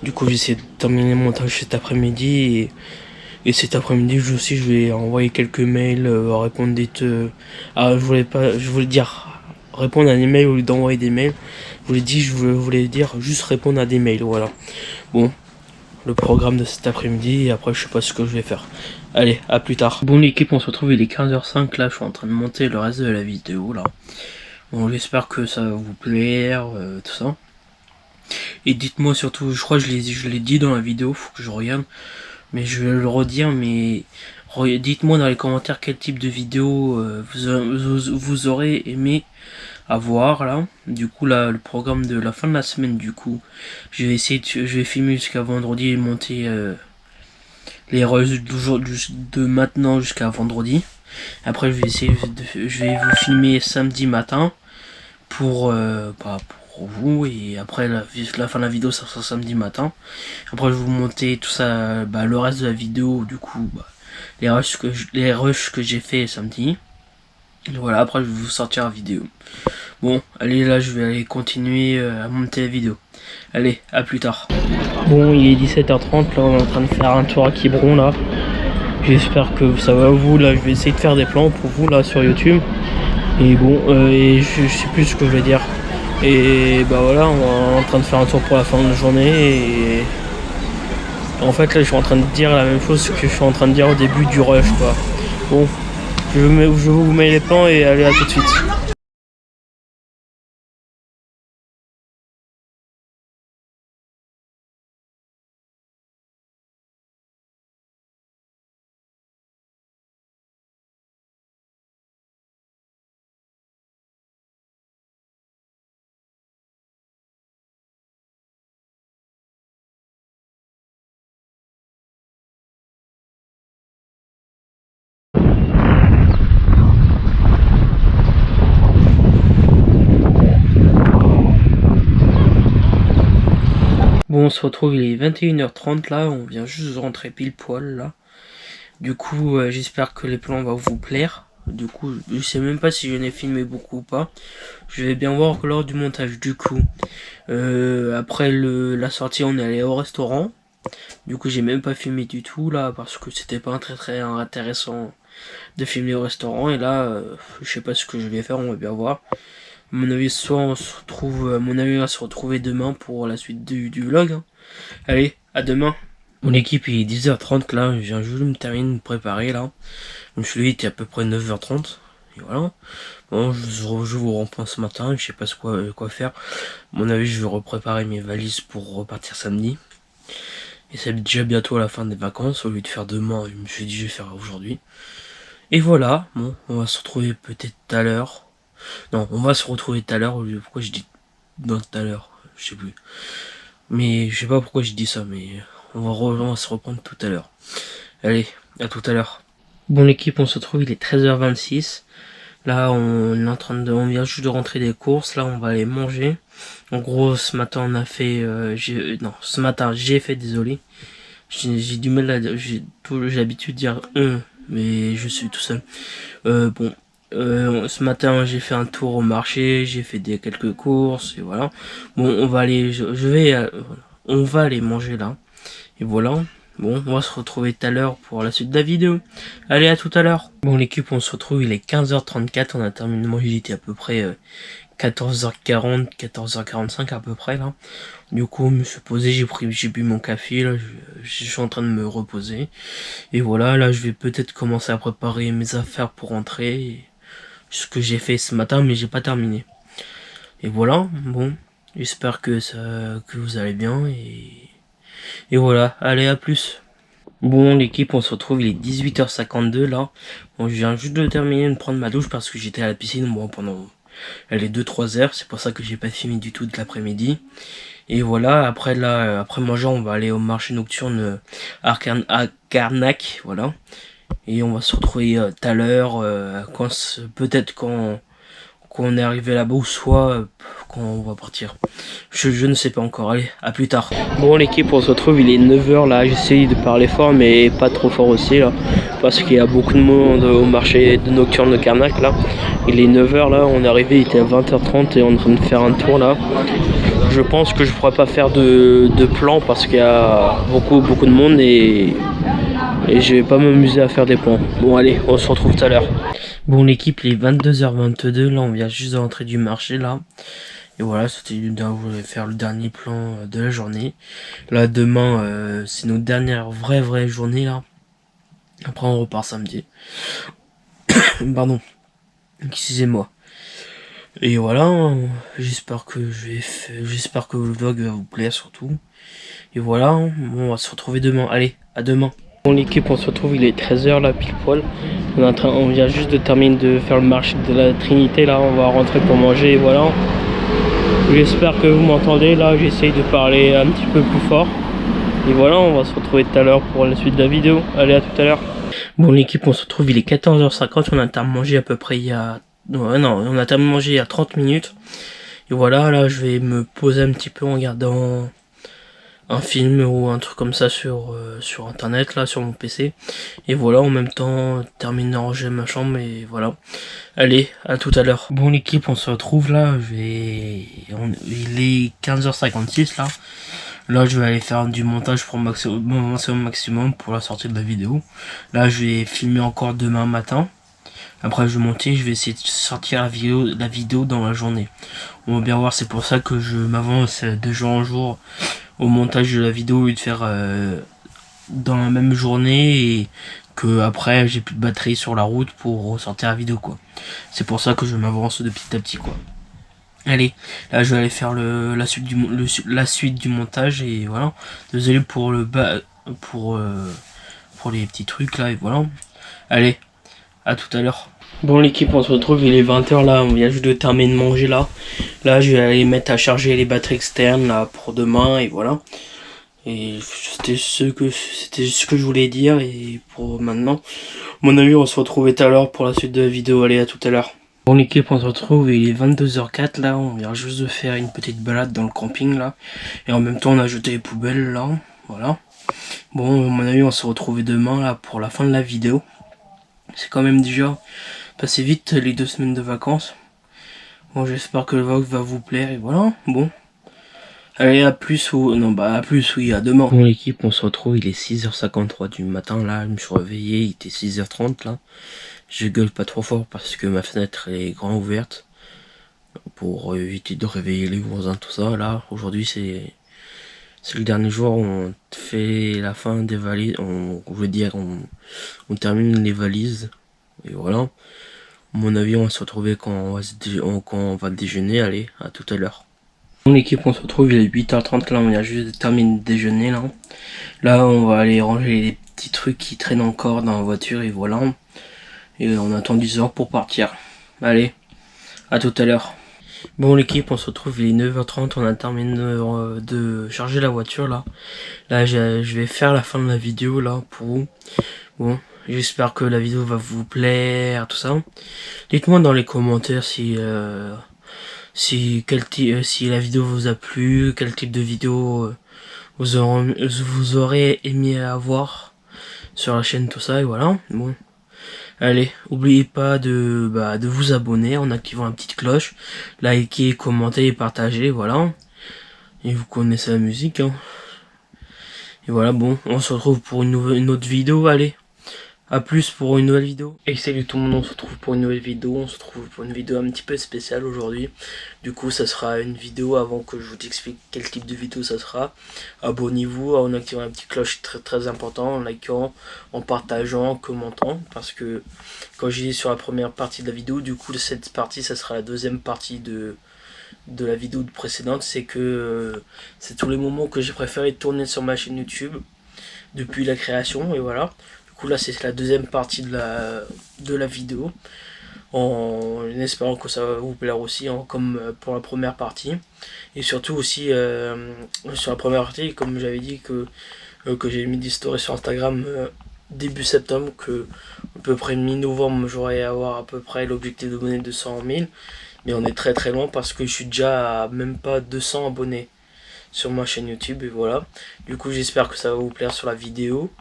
Du coup j'essaie de terminer le montage cet après-midi et cet après-midi aussi je vais envoyer quelques mails, répondre je voulais dire répondre à des mails au lieu d'envoyer des mails. Je voulais dire juste répondre à des mails, voilà. Bon, le programme de cet après-midi et après je sais pas ce que je vais faire. Allez, à plus tard. Bon l'équipe, on se retrouve, il est 15h05 là, je suis en train de monter le reste de la vidéo là. Bon, j'espère que ça va vous plaire, tout ça. Et dites-moi surtout, je crois que je l'ai dit dans la vidéo, faut que je regarde, mais je vais le redire, mais dites-moi dans les commentaires quel type de vidéo vous aurez aimé avoir là. Du coup là, le programme de la fin de la semaine, du coup, je vais filmer jusqu'à vendredi et monter les rushs de maintenant jusqu'à vendredi. Après je vais vous filmer samedi matin pour vous et après la fin de la vidéo ça sera samedi matin. Après je vais vous monter tout ça, le reste de la vidéo, du coup les rushs que j'ai fait samedi. Et voilà, après je vais vous sortir la vidéo. Bon allez, là je vais aller continuer à monter la vidéo. Allez, à plus tard. Bon, il est 17h30, là on est en train de faire un tour à Quiberon là. J'espère que ça va vous, là je vais essayer de faire des plans pour vous là sur YouTube. Et bon, et je sais plus ce que je vais dire. Et voilà, on est en train de faire un tour pour la fin de la journée En fait là je suis en train de dire la même chose que je suis en train de dire au début du rush quoi. Bon, je vous mets les plans et allez à tout de suite. Bon, on se retrouve, il est 21h30 là, on vient juste de rentrer pile poil là. Du coup, j'espère que les plans vont vous plaire. Du coup, je sais même pas si je n'ai filmé beaucoup ou pas. Je vais bien voir lors du montage. Du coup, après la sortie, on est allé au restaurant. Du coup, j'ai même pas filmé du tout là parce que c'était pas très intéressant de filmer au restaurant. Et là, je sais pas ce que je vais faire, on va bien voir. À mon avis, soit on se retrouve, mon avis va se retrouver demain pour la suite du vlog. Hein. Allez, à demain. Mon équipe il est 10h30 là, je viens juste me terminer de me préparer là. Je me suis levé, il était à peu près 9h30. Et voilà. Bon, je vous reprends ce matin, je sais pas quoi faire. À mon avis, je vais repréparer mes valises pour repartir samedi. Et c'est déjà bientôt à la fin des vacances, au lieu de faire demain, je me suis dit je vais faire aujourd'hui. Et voilà, bon, on va se retrouver peut-être tout à l'heure. Non, on va se retrouver tout à l'heure, pourquoi je dis non tout à l'heure, je sais plus. Mais je sais pas pourquoi je dis ça, mais on va se reprendre tout à l'heure. Allez, à tout à l'heure. Bon l'équipe, on se retrouve, il est 13h26. Là, on vient juste de rentrer des courses. Là, on va aller manger. En gros, ce matin, on a fait, ce matin, j'ai fait, désolé. J'ai du mal à dire, j'ai l'habitude de dire mais je suis tout seul. Bon, ce matin, j'ai fait un tour au marché, j'ai fait quelques courses et voilà. Bon, on va aller, on va aller manger là. Et voilà. Bon, on va se retrouver tout à l'heure pour la suite de la vidéo. Allez, à tout à l'heure. Bon, l'équipe, on se retrouve, il est 15h34. On a terminé de manger, il était à peu près 14h40, 14h45 à peu près là. Du coup, je me suis posé, j'ai bu mon café, là, je suis en train de me reposer. Et voilà, là, je vais peut-être commencer à préparer mes affaires pour rentrer. Ce que j'ai fait ce matin, mais j'ai pas terminé. Et voilà, bon, j'espère que vous allez bien et voilà, allez à plus. Bon l'équipe, on se retrouve, il est 18h52 là. Bon, je viens juste de terminer de prendre ma douche parce que j'étais à la piscine bon, pendant les 2-3 heures. C'est pour ça que j'ai pas filmé du tout de l'après-midi. Et voilà, après manger, on va aller au marché nocturne à Carnac, voilà. Et on va se retrouver tout à l'heure, peut-être quand on est arrivé là-bas ou soit quand on va partir. Je ne sais pas encore, allez, à plus tard. Bon l'équipe, on se retrouve, il est 9h là, j'essaye de parler fort mais pas trop fort aussi là, parce qu'il y a beaucoup de monde au marché de nocturne de Carnac là. Il est 9h là, on est arrivé, il était à 20h30 et on est en train de faire un tour là. Je pense que je pourrais pas faire de plan parce qu'il y a beaucoup de monde et je vais pas m'amuser à faire des plans. Bon allez, on se retrouve tout à l'heure. Bon l'équipe, il est 22h22, là on vient juste de rentrer du marché là. Et voilà, je voulais faire le dernier plan de la journée. Là demain, c'est notre dernière vraie journée là. Après on repart samedi. Pardon, excusez-moi. Et voilà, j'espère que le vlog va vous plaire surtout. Et voilà, bon, on va se retrouver demain. Allez, à demain. Bon l'équipe, on se retrouve, il est 13h là pile poil. On vient juste de terminer de faire le marché de la Trinité là, on va rentrer pour manger et voilà. J'espère que vous m'entendez là, j'essaye de parler un petit peu plus fort. Et voilà, on va se retrouver tout à l'heure pour la suite de la vidéo. Allez, à tout à l'heure. Bon l'équipe, on se retrouve, il est 14h50, on a terminé de manger à peu près il y a... on a terminé de manger il y a 30 minutes. Et voilà, là je vais me poser un petit peu en regardant un film ou un truc comme ça sur internet là, sur mon PC. Et voilà, en même temps terminer de ranger ma chambre et voilà. Allez, à tout à l'heure. Bon l'équipe, on se retrouve là, il est 15h56 là. Là je vais aller faire du montage pour maximum pour la sortie de la vidéo. Là je vais filmer encore demain matin. Après je vais monter, je vais essayer de sortir la vidéo dans la journée. On va bien voir, c'est pour ça que je m'avance de jour en jour au montage de la vidéo et de faire dans la même journée et que après j'ai plus de batterie sur la route pour ressortir la vidéo quoi. C'est pour ça que je m'avance de petit à petit quoi. Allez, là je vais aller faire la suite du montage et voilà. Désolé pour pour les petits trucs là et voilà. Allez, à tout à l'heure. Bon l'équipe, on se retrouve, il est 20h là, on vient juste de terminer de manger là. Là je vais aller mettre à charger les batteries externes là pour demain et voilà. Et c'était ce que je voulais dire et pour maintenant. Mon avis, on se retrouve tout à l'heure pour la suite de la vidéo. Allez, à tout à l'heure. Bon l'équipe, on se retrouve, il est 22h04 là, on vient juste de faire une petite balade dans le camping là. Et en même temps on a jeté les poubelles là, voilà. Bon, à mon avis, on se retrouve demain là pour la fin de la vidéo. C'est quand même déjà passé vite les 2 semaines de vacances. Bon, j'espère que le vlog va vous plaire et voilà, bon. Allez, à plus ou... Non, bah à plus, oui, à demain. Bon l'équipe, on se retrouve, il est 6h53 du matin, là, je me suis réveillé, il était 6h30, là. Je gueule pas trop fort parce que ma fenêtre est grand ouverte. Pour éviter de réveiller les voisins, tout ça, là. Aujourd'hui, c'est le dernier jour où on fait la fin des valises, on termine les valises. Et voilà. À mon avis, on va se retrouver quand on va déjeuner, allez, à tout à l'heure. Mon équipe, on se retrouve, il est 8h30, là on vient juste de terminer de déjeuner là. Là on va aller ranger les petits trucs qui traînent encore dans la voiture et voilà. Et on attend 10h pour partir. Allez, à tout à l'heure. Bon l'équipe, on se retrouve, il est 9h30, on a terminé de charger la voiture là. Là je vais faire la fin de la vidéo là pour vous. Bon, j'espère que la vidéo va vous plaire, tout ça. Dites-moi dans les commentaires si la vidéo vous a plu, quel type de vidéo vous aurez aimé avoir sur la chaîne, tout ça, et voilà. Bon, allez, n'oubliez pas de vous abonner en activant la petite cloche, liker, commenter et partager, voilà. Et vous connaissez la musique, hein. Et voilà, bon, on se retrouve pour une autre vidéo, allez. A plus pour une nouvelle vidéo. Et salut tout le monde, on se retrouve pour une nouvelle vidéo. On se retrouve pour une vidéo un petit peu spéciale aujourd'hui. Du coup ça sera une vidéo avant que je vous explique quel type de vidéo ça sera. Abonnez-vous en activant la petite cloche, très très important, en likant, en partageant, en commentant. Parce que quand j'ai dit sur la première partie de la vidéo, du coup cette partie ça sera la deuxième partie de la vidéo précédente. C'est que c'est tous les moments que j'ai préféré tourner sur ma chaîne YouTube depuis la création et voilà. Du coup là c'est la deuxième partie de la vidéo, en espérant que ça va vous plaire aussi, hein, comme pour la première partie. Et surtout aussi sur la première partie, comme j'avais dit que j'ai mis des stories sur Instagram début septembre, que à peu près mi-novembre j'aurais à peu près l'objectif d'abonnés de 200 000, mais on est très très loin parce que je suis déjà à même pas 200 abonnés sur ma chaîne YouTube et voilà. Du coup j'espère que ça va vous plaire sur la vidéo.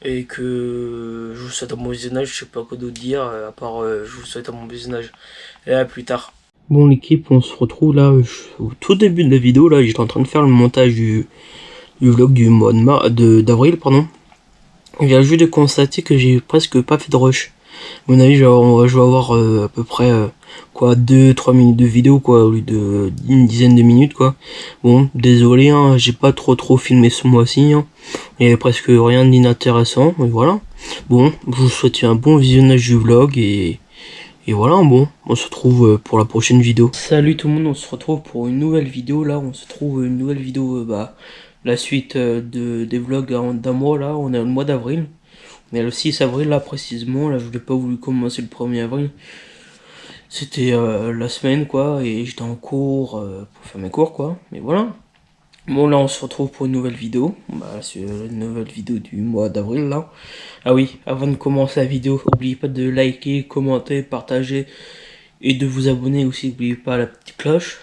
Et que je vous souhaite un bon visionnage, je sais pas quoi d'autre dire, à part je vous souhaite un bon visionnage. Et à plus tard. Bon l'équipe, on se retrouve là, au tout début de la vidéo, là j'étais en train de faire le montage du vlog du mois d'avril, pardon. Je viens juste de constater que j'ai presque pas fait de rush. À mon avis, je vais avoir à peu près 2-3 minutes de vidéo quoi, au lieu de une dizaine de minutes quoi. Bon, désolé, hein, j'ai pas trop filmé ce mois-ci, hein. Il y avait presque rien d'inintéressant, et voilà. Bon, je vous souhaite un bon visionnage du vlog et voilà, bon, on se retrouve pour la prochaine vidéo. Salut tout le monde, on se retrouve pour une nouvelle vidéo, là, on se trouve une nouvelle vidéo, la suite des vlogs d'un mois, là, on est au mois d'avril. On est le 6 avril, là, précisément, là, je n'ai pas voulu commencer le 1er avril. C'était la semaine, quoi, et j'étais en cours pour faire mes cours, quoi, mais voilà. Bon là on se retrouve pour une nouvelle vidéo, c'est une nouvelle vidéo du mois d'avril là. Ah oui, avant de commencer la vidéo, n'oubliez pas de liker, commenter, partager et de vous abonner aussi, n'oubliez pas la petite cloche.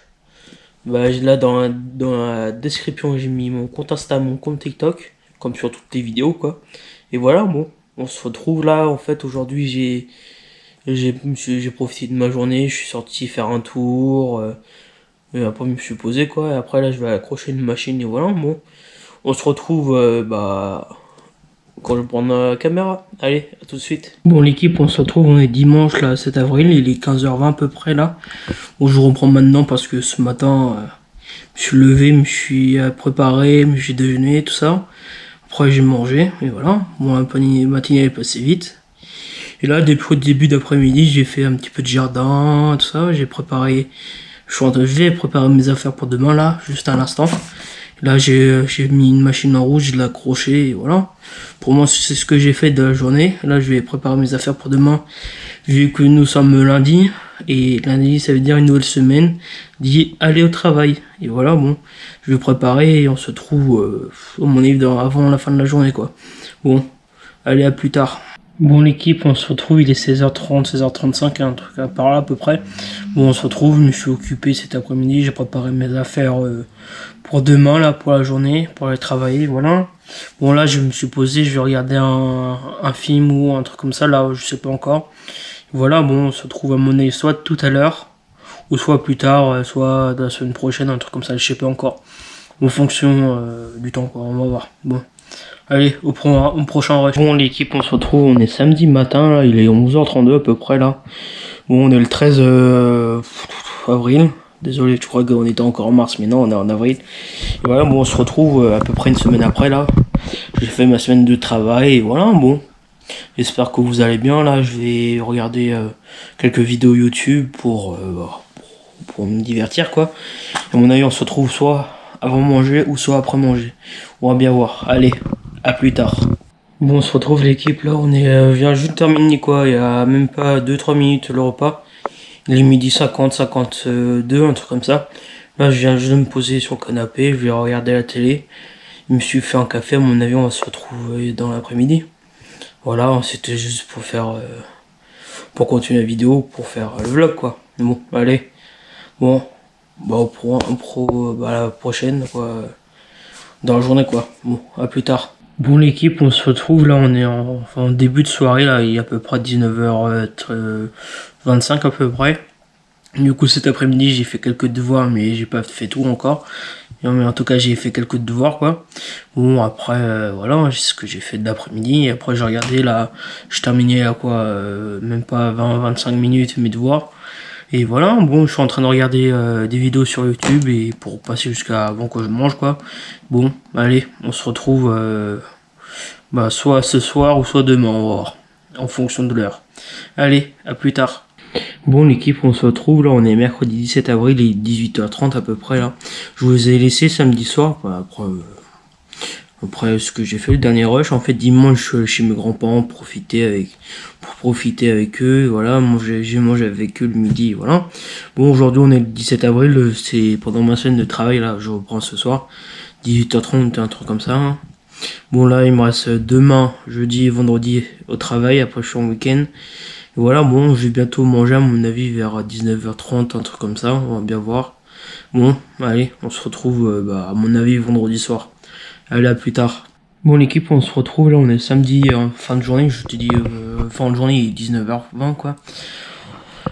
Là dans la description j'ai mis mon compte Insta, mon compte TikTok, comme sur toutes les vidéos quoi. Et voilà, bon, on se retrouve là, en fait aujourd'hui j'ai profité de ma journée, je suis sorti faire un tour. Et après je me suis posé quoi, et après là je vais accrocher une machine et voilà, bon. On se retrouve quand je prends la caméra. Allez, à tout de suite. Bon l'équipe, on se retrouve, on est dimanche là, 7 avril, il est 15h20 à peu près là. Bon je reprends maintenant parce que ce matin, je me suis levé, me suis préparé, j'ai déjeuné, tout ça. Après j'ai mangé, et voilà. Bon, la matinée est passée vite. Et là, depuis le début d'après-midi, j'ai fait un petit peu de jardin, tout ça. J'ai préparé, je vais préparer mes affaires pour demain, là, juste à l'instant. Là, j'ai mis une machine en rouge, je l'ai accrochée, et voilà. Pour moi, c'est ce que j'ai fait de la journée. Là, je vais préparer mes affaires pour demain, vu que nous sommes lundi. Et lundi, ça veut dire une nouvelle semaine, dit aller au travail. Et voilà, bon, je vais préparer et on se trouve, au mon avis, avant la fin de la journée, quoi. Bon, allez, à plus tard. Bon, l'équipe, on se retrouve, il est 16h30, 16h35, un truc par là à peu près. Bon, on se retrouve, je me suis occupé cet après-midi, j'ai préparé mes affaires pour demain, là, pour la journée, pour aller travailler, voilà. Bon, là, je me suis posé, je vais regarder un film ou un truc comme ça, là, je sais pas encore. Voilà, bon, on se retrouve à mon avis soit tout à l'heure, ou soit plus tard, soit la semaine prochaine, un truc comme ça, je sais pas encore. En fonction du temps, quoi, on va voir. Bon. Allez, au prochain rush. Bon, l'équipe, on se retrouve, on est samedi matin, là, il est 11h32 à peu près, là. Bon, on est le 13 avril. Désolé, je crois qu'on était encore en mars, mais non, on est en avril. Et voilà, bon, on se retrouve à peu près une semaine après, là. J'ai fait ma semaine de travail, et voilà, bon. J'espère que vous allez bien, là. Je vais regarder quelques vidéos YouTube pour me divertir, quoi. À mon avis, on se retrouve soit avant manger ou soit après manger. On va bien voir. Allez. À plus tard. Bon, on se retrouve l'équipe là, on est vient juste de terminer quoi, il y a même pas 2-3 minutes le repas. Il est midi 50, 52, un truc comme ça. Là je viens juste de me poser sur le canapé, je vais regarder la télé. Je me suis fait un café, à mon avis on va se retrouver dans l'après-midi. Voilà, c'était juste pour faire pour continuer la vidéo, pour faire le vlog quoi. Bon, allez. Bon, bah la prochaine quoi. Dans la journée quoi. Bon, à plus tard. Bon l'équipe, on se retrouve là, on est en début de soirée là, il est à peu près 19h25 à peu près. Du coup cet après-midi j'ai fait quelques devoirs mais j'ai pas fait tout encore. Mais en tout cas j'ai fait quelques devoirs quoi. Bon après voilà, c'est ce que j'ai fait de l'après-midi. Et après j'ai regardé là, je terminais à quoi, même pas 20-25 minutes mes devoirs. Et voilà, bon, je suis en train de regarder des vidéos sur YouTube et pour passer jusqu'à avant que je mange quoi. Bon, allez, on se retrouve soit ce soir ou soit demain, on va voir, en fonction de l'heure. Allez, à plus tard. Bon l'équipe, on se retrouve là, on est mercredi 17 avril, il est 18h30 à peu près là. Je vous ai laissé samedi soir, après ce que j'ai fait le dernier rush, en fait dimanche je suis allé chez mes grands-parents pour profiter avec eux, voilà, j'ai mangé avec eux le midi, voilà. Bon aujourd'hui on est le 17 avril, c'est pendant ma semaine de travail là, je reprends ce soir, 18h30, un truc comme ça. Hein. Bon là il me reste demain, jeudi et vendredi au travail, après je suis en week-end. Voilà, bon je vais bientôt manger à mon avis vers 19h30, un truc comme ça, on va bien voir. Bon, allez, on se retrouve à mon avis vendredi soir. Allez, à plus tard. Bon l'équipe, on se retrouve là, on est samedi en fin de journée, je te dis fin de journée, il est 19h20 quoi.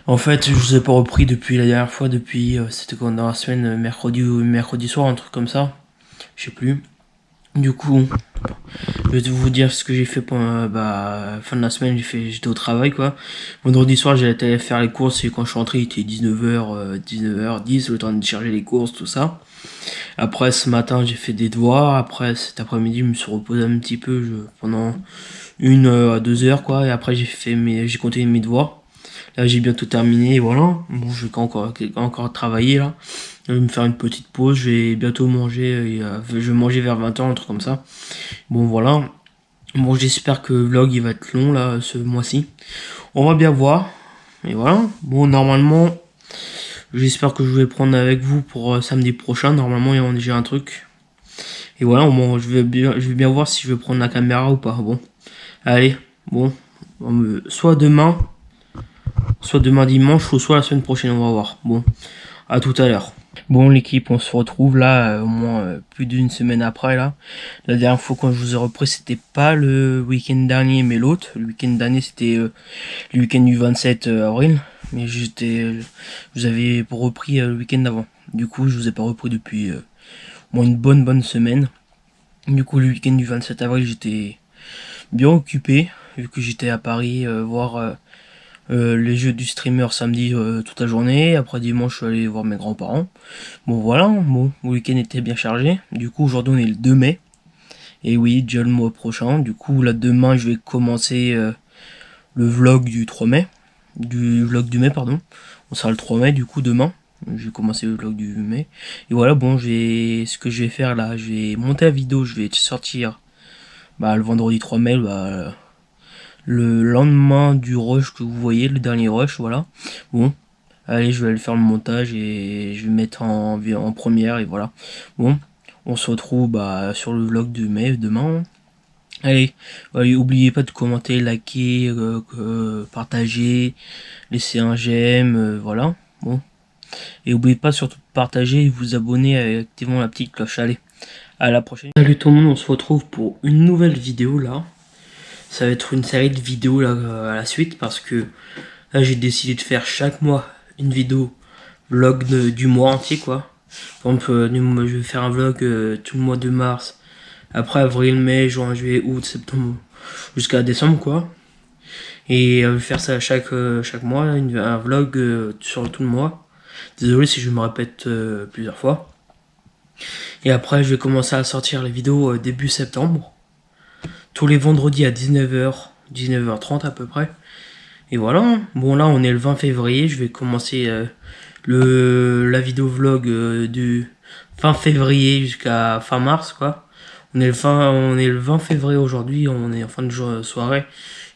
En fait, je vous ai pas repris depuis la dernière fois, c'était quand dans la semaine, mercredi soir, un truc comme ça. Je sais plus. Du coup, je vais vous dire ce que j'ai fait pendant fin de la semaine, j'étais au travail quoi. Vendredi soir, j'ai été faire les courses et quand je suis rentré, il était 19h10, le temps de charger les courses, tout ça. Après ce matin j'ai fait des devoirs, après cet après-midi je me suis reposé un petit peu pendant 1 à 2 heures quoi, et après j'ai continué mes devoirs. Là j'ai bientôt terminé, voilà. Bon je vais encore travailler là. Je vais me faire une petite pause, je vais bientôt manger, je vais manger vers 20h, un truc comme ça. Bon voilà. Bon j'espère que le vlog il va être long là ce mois-ci. On va bien voir. Et voilà. Bon normalement j'espère que je vais prendre avec vous pour samedi prochain. Normalement, il y a déjà un truc. Et voilà, bon, je vais bien voir si je vais prendre la caméra ou pas. Bon, allez, bon, soit demain dimanche, ou soit la semaine prochaine, on va voir. Bon, à tout à l'heure. Bon l'équipe, on se retrouve là au moins plus d'une semaine après là. La dernière fois quand je vous ai repris, c'était pas le week-end dernier mais l'autre. Le week-end dernier c'était le week-end du 27 avril. Mais je vous avais repris le week-end d'avant. Du coup je vous ai pas repris depuis une bonne semaine. Du coup le week-end du 27 avril j'étais bien occupé. Vu que j'étais à Paris voir les jeux du streamer samedi toute la journée. Après dimanche je suis allé voir mes grands-parents. Bon voilà, bon le week-end était bien chargé. Du coup aujourd'hui on est le 2 mai. Et oui, déjà le mois prochain. Du coup, là, demain, je vais commencer le vlog du 3 mai. Du vlog du mai, pardon. On sera le 3 mai, du coup, demain. Je vais commencer le vlog du mai. Et voilà, bon, ce que je vais faire là, je vais monter la vidéo, je vais sortir le vendredi 3 mai, le lendemain du rush que vous voyez, le dernier rush, voilà. Bon, allez, je vais aller faire le montage et je vais mettre en première et voilà. Bon, on se retrouve sur le vlog de mai demain. Allez, n'oubliez pas de commenter, liker, partager, laisser un j'aime, voilà. Bon, et n'oubliez pas surtout de partager et vous abonner en activant la petite cloche. Allez, à la prochaine. Salut tout le monde, on se retrouve pour une nouvelle vidéo là. Ça va être une série de vidéos là à la suite parce que là j'ai décidé de faire chaque mois une vidéo vlog du mois entier quoi. Par exemple, je vais faire un vlog tout le mois de mars, après avril, mai, juin, juillet, août, septembre, jusqu'à décembre quoi. Et je vais faire ça chaque mois, un vlog sur tout le mois. Désolé si je me répète plusieurs fois. Et après je vais commencer à sortir les vidéos début septembre. Tous les vendredis à 19h, 19h30 à peu près. Et voilà, bon là on est le 20 février, je vais commencer la vidéo vlog du fin février jusqu'à fin mars quoi. On est le 20 février aujourd'hui, on est en fin de soirée,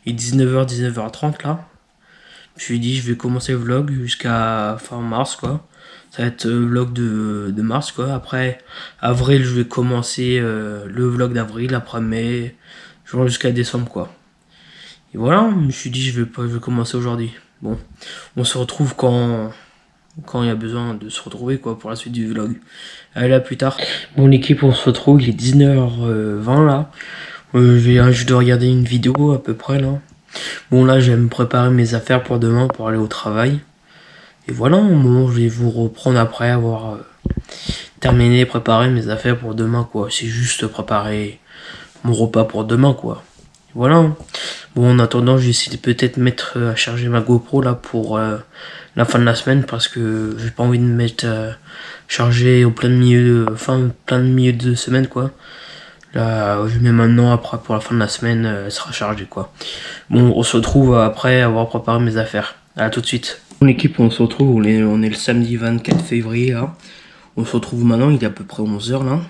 et 19h, 19h30 là. Je me suis dit je vais commencer le vlog jusqu'à fin mars quoi. Ça va être le vlog de mars quoi. Après avril je vais commencer le vlog d'avril, après mai, jusqu'à décembre quoi. Et voilà, je me suis dit je vais commencer aujourd'hui. Bon, on se retrouve quand il y a besoin de se retrouver quoi pour la suite du vlog. Allez, à plus tard. Bon l'équipe, on se retrouve, il est 19h20 là. Je dois regarder une vidéo à peu près là. Bon là je vais me préparer mes affaires pour demain pour aller au travail. Et voilà, bon, je vais vous reprendre après avoir terminé, préparer mes affaires pour demain quoi. C'est juste préparer mon repas pour demain quoi. Voilà. Bon, en attendant, je vais essayer de peut-être mettre à charger ma GoPro là pour la fin de la semaine parce que j'ai pas envie de mettre chargé au plein milieu de semaine quoi. Là, je mets maintenant, après pour la fin de la semaine, elle sera chargée quoi. Bon, on se retrouve après avoir préparé mes affaires. À tout de suite. Mon équipe, on se retrouve, on est le samedi 24 février là. On se retrouve maintenant, il est à peu près 11h là.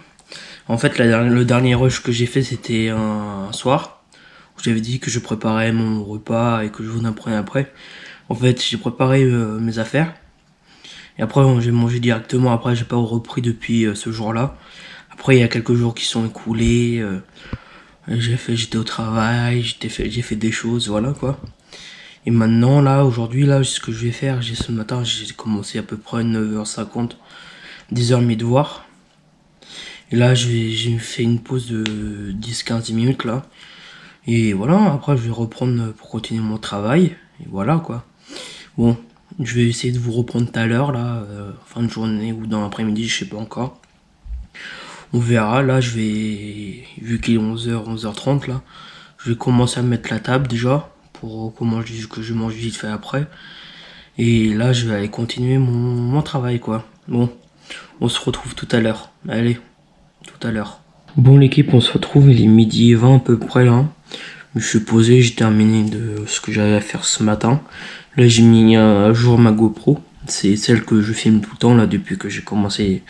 En fait, le dernier rush que j'ai fait, c'était un soir. J'avais dit que je préparais mon repas et que je vous en prenais après. En fait, j'ai préparé mes affaires. Et après, j'ai mangé directement. Après, j'ai pas repris depuis ce jour-là. Après, il y a quelques jours qui sont écoulés. J'étais au travail, j'ai fait des choses, voilà quoi. Et maintenant, là, aujourd'hui, là, ce que je vais faire, ce matin, j'ai commencé à peu près 9h50, 10h mes devoirs. Et là, j'ai fait une pause de 10-15 minutes, là. Et voilà, après, je vais reprendre pour continuer mon travail. Et voilà, quoi. Bon, je vais essayer de vous reprendre tout à l'heure, là, fin de journée ou dans l'après-midi, je sais pas encore. On verra, là, vu qu'il est 11h, 11h30, là, je vais commencer à mettre la table, déjà, pour que je mange vite fait après. Et là, je vais aller continuer mon travail, quoi. Bon, on se retrouve tout à l'heure. Allez, tout à l'heure. Bon, l'équipe, on se retrouve, il est 12h20 à peu près, là. Je suis posé, j'ai terminé de ce que j'avais à faire ce matin. Là, j'ai mis à jour ma GoPro. C'est celle que je filme tout le temps, là, depuis que j'ai commencé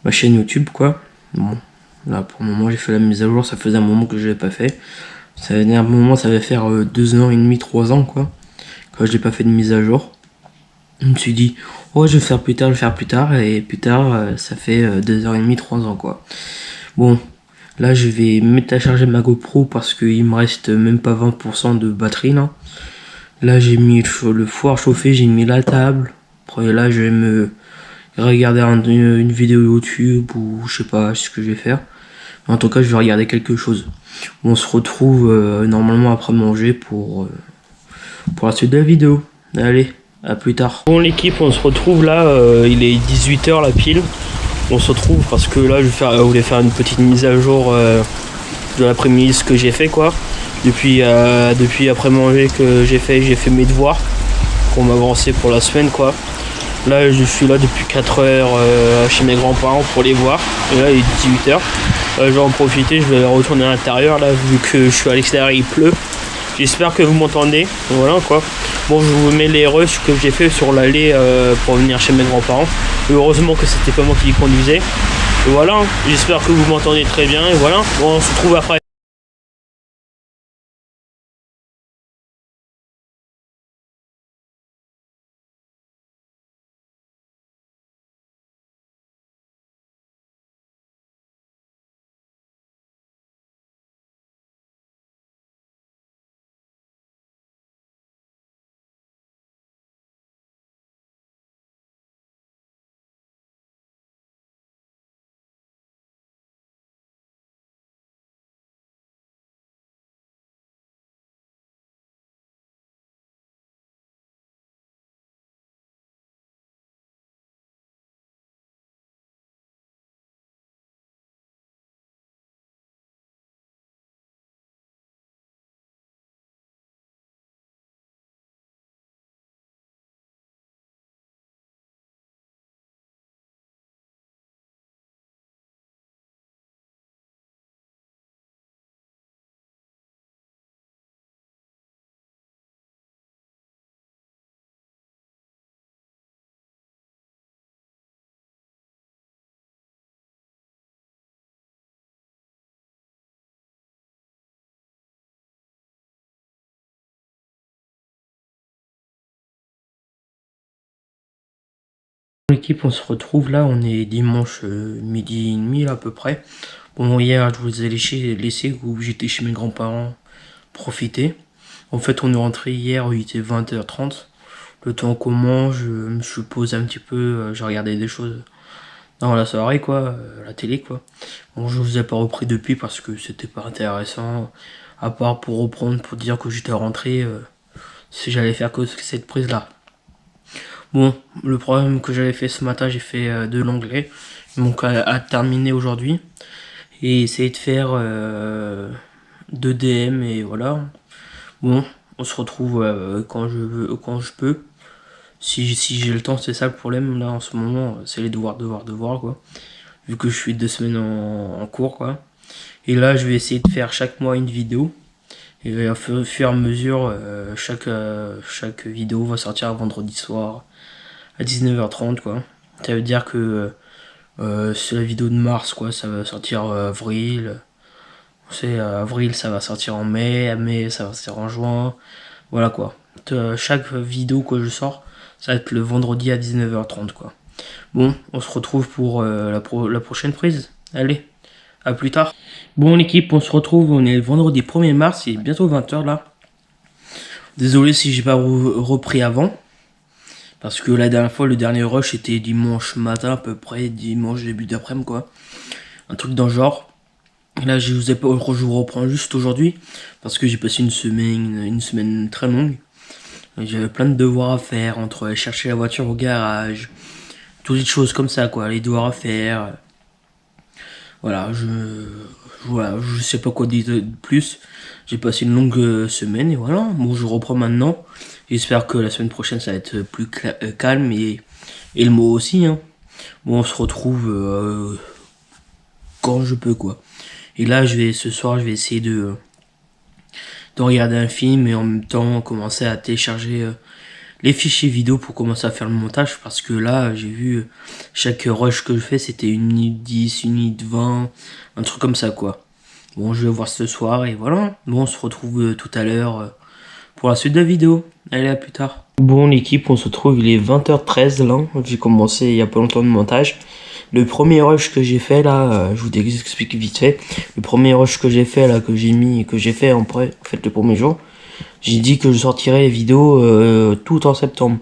ma chaîne YouTube, quoi. Bon, là, pour le moment, j'ai fait la mise à jour. Ça faisait un moment que je l'avais pas fait. Ça va faire 2h30, 3 ans, quoi, quand je n'ai pas fait de mise à jour. Je me suis dit, oh, je vais faire plus tard, et plus tard, ça fait 2h30, 3 ans, quoi. Bon, là, je vais mettre à charger ma GoPro parce qu'il me reste même pas 20% de batterie, là. Là, j'ai mis le four chauffé, j'ai mis la table. Après, là, je vais me regarder une vidéo YouTube ou je sais pas ce que je vais faire. En tout cas, je vais regarder quelque chose. On se retrouve normalement après manger pour la suite de la vidéo. Allez, à plus tard. Bon l'équipe, on se retrouve là, il est 18h la pile. On se retrouve parce que là je voulais faire une petite mise à jour de l'après-midi, ce que j'ai fait quoi. Depuis après manger que j'ai fait mes devoirs pour m'avancer pour la semaine quoi. Là je suis là depuis 4 heures chez mes grands-parents pour les voir. Et là il est 18 h. Je vais en profiter, je vais retourner à l'intérieur là vu que je suis à l'extérieur, il pleut. J'espère que vous m'entendez. Voilà quoi. Bon, je vous mets les rushs que j'ai fait sur l'allée pour venir chez mes grands-parents. Heureusement que c'était pas moi qui les conduisais. Et voilà, j'espère que vous m'entendez très bien. Et voilà, bon, on se retrouve après. L'équipe, on se retrouve là, on est dimanche midi et demi là, à peu près. Bon, hier je vous ai laissé où j'étais chez mes grands-parents profiter. En fait, on est rentré hier, il était 20 h 30. Le temps qu'on mange, je me suis posé un petit peu, j'ai regardé des choses dans la soirée quoi, la télé quoi. Bon, je vous ai pas repris depuis parce que c'était pas intéressant, à part pour reprendre, pour dire que j'étais rentré, si j'allais faire que cette prise là. Bon, le problème que j'avais fait ce matin, j'ai fait de l'anglais, donc à terminer aujourd'hui, et essayer de faire 2 DM et voilà. Bon, on se retrouve quand je veux, quand je peux. Si j'ai le temps, c'est ça le problème là en ce moment, c'est les devoirs quoi. Vu que je suis 2 semaines en cours quoi. Et là, je vais essayer de faire chaque mois une vidéo. Et au fur et à mesure, chaque vidéo va sortir vendredi soir à 19 h 30 quoi. Ça veut dire que c'est la vidéo de mars quoi, ça va sortir avril. C'est avril, ça va sortir en mai, mai ça va sortir en juin. Voilà quoi. Chaque vidéo que je sors, ça va être le vendredi à 19 h 30 quoi. Bon, on se retrouve pour la prochaine prise. Allez, à plus tard. Bon l'équipe, on se retrouve, on est le vendredi 1er mars, il est bientôt 20 h là. Désolé si j'ai pas repris avant. Parce que la dernière fois, le dernier rush était dimanche matin à peu près, dimanche début d'après-midi quoi. Un truc dans le genre. Là je vous reprends juste aujourd'hui. Parce que j'ai passé une semaine très longue. J'avais plein de devoirs à faire, entre chercher la voiture au garage, toutes les choses comme ça quoi, les devoirs à faire. Voilà, je sais pas quoi dire de plus. J'ai passé une longue semaine et voilà. Bon, je reprends maintenant. J'espère que la semaine prochaine ça va être plus calme et le mot aussi. Hein. Bon, on se retrouve quand je peux quoi. Et là, ce soir, je vais essayer de regarder un film et en même temps commencer à télécharger les fichiers vidéo pour commencer à faire le montage parce que là j'ai vu chaque rush que je fais c'était 1 minute 10, 1 minute 20, un truc comme ça quoi. Bon, je vais voir ce soir et voilà. Bon, on se retrouve tout à l'heure pour la suite de la vidéo. Allez, à plus tard. Bon l'équipe, on se retrouve, il est 20 h 13 là, j'ai commencé il y a pas longtemps de montage. Le premier rush que j'ai fait là, je vous explique vite fait. Le premier rush que j'ai fait là, que j'ai fait en fait le premier jour, j'ai dit que je sortirais les vidéos tout en septembre.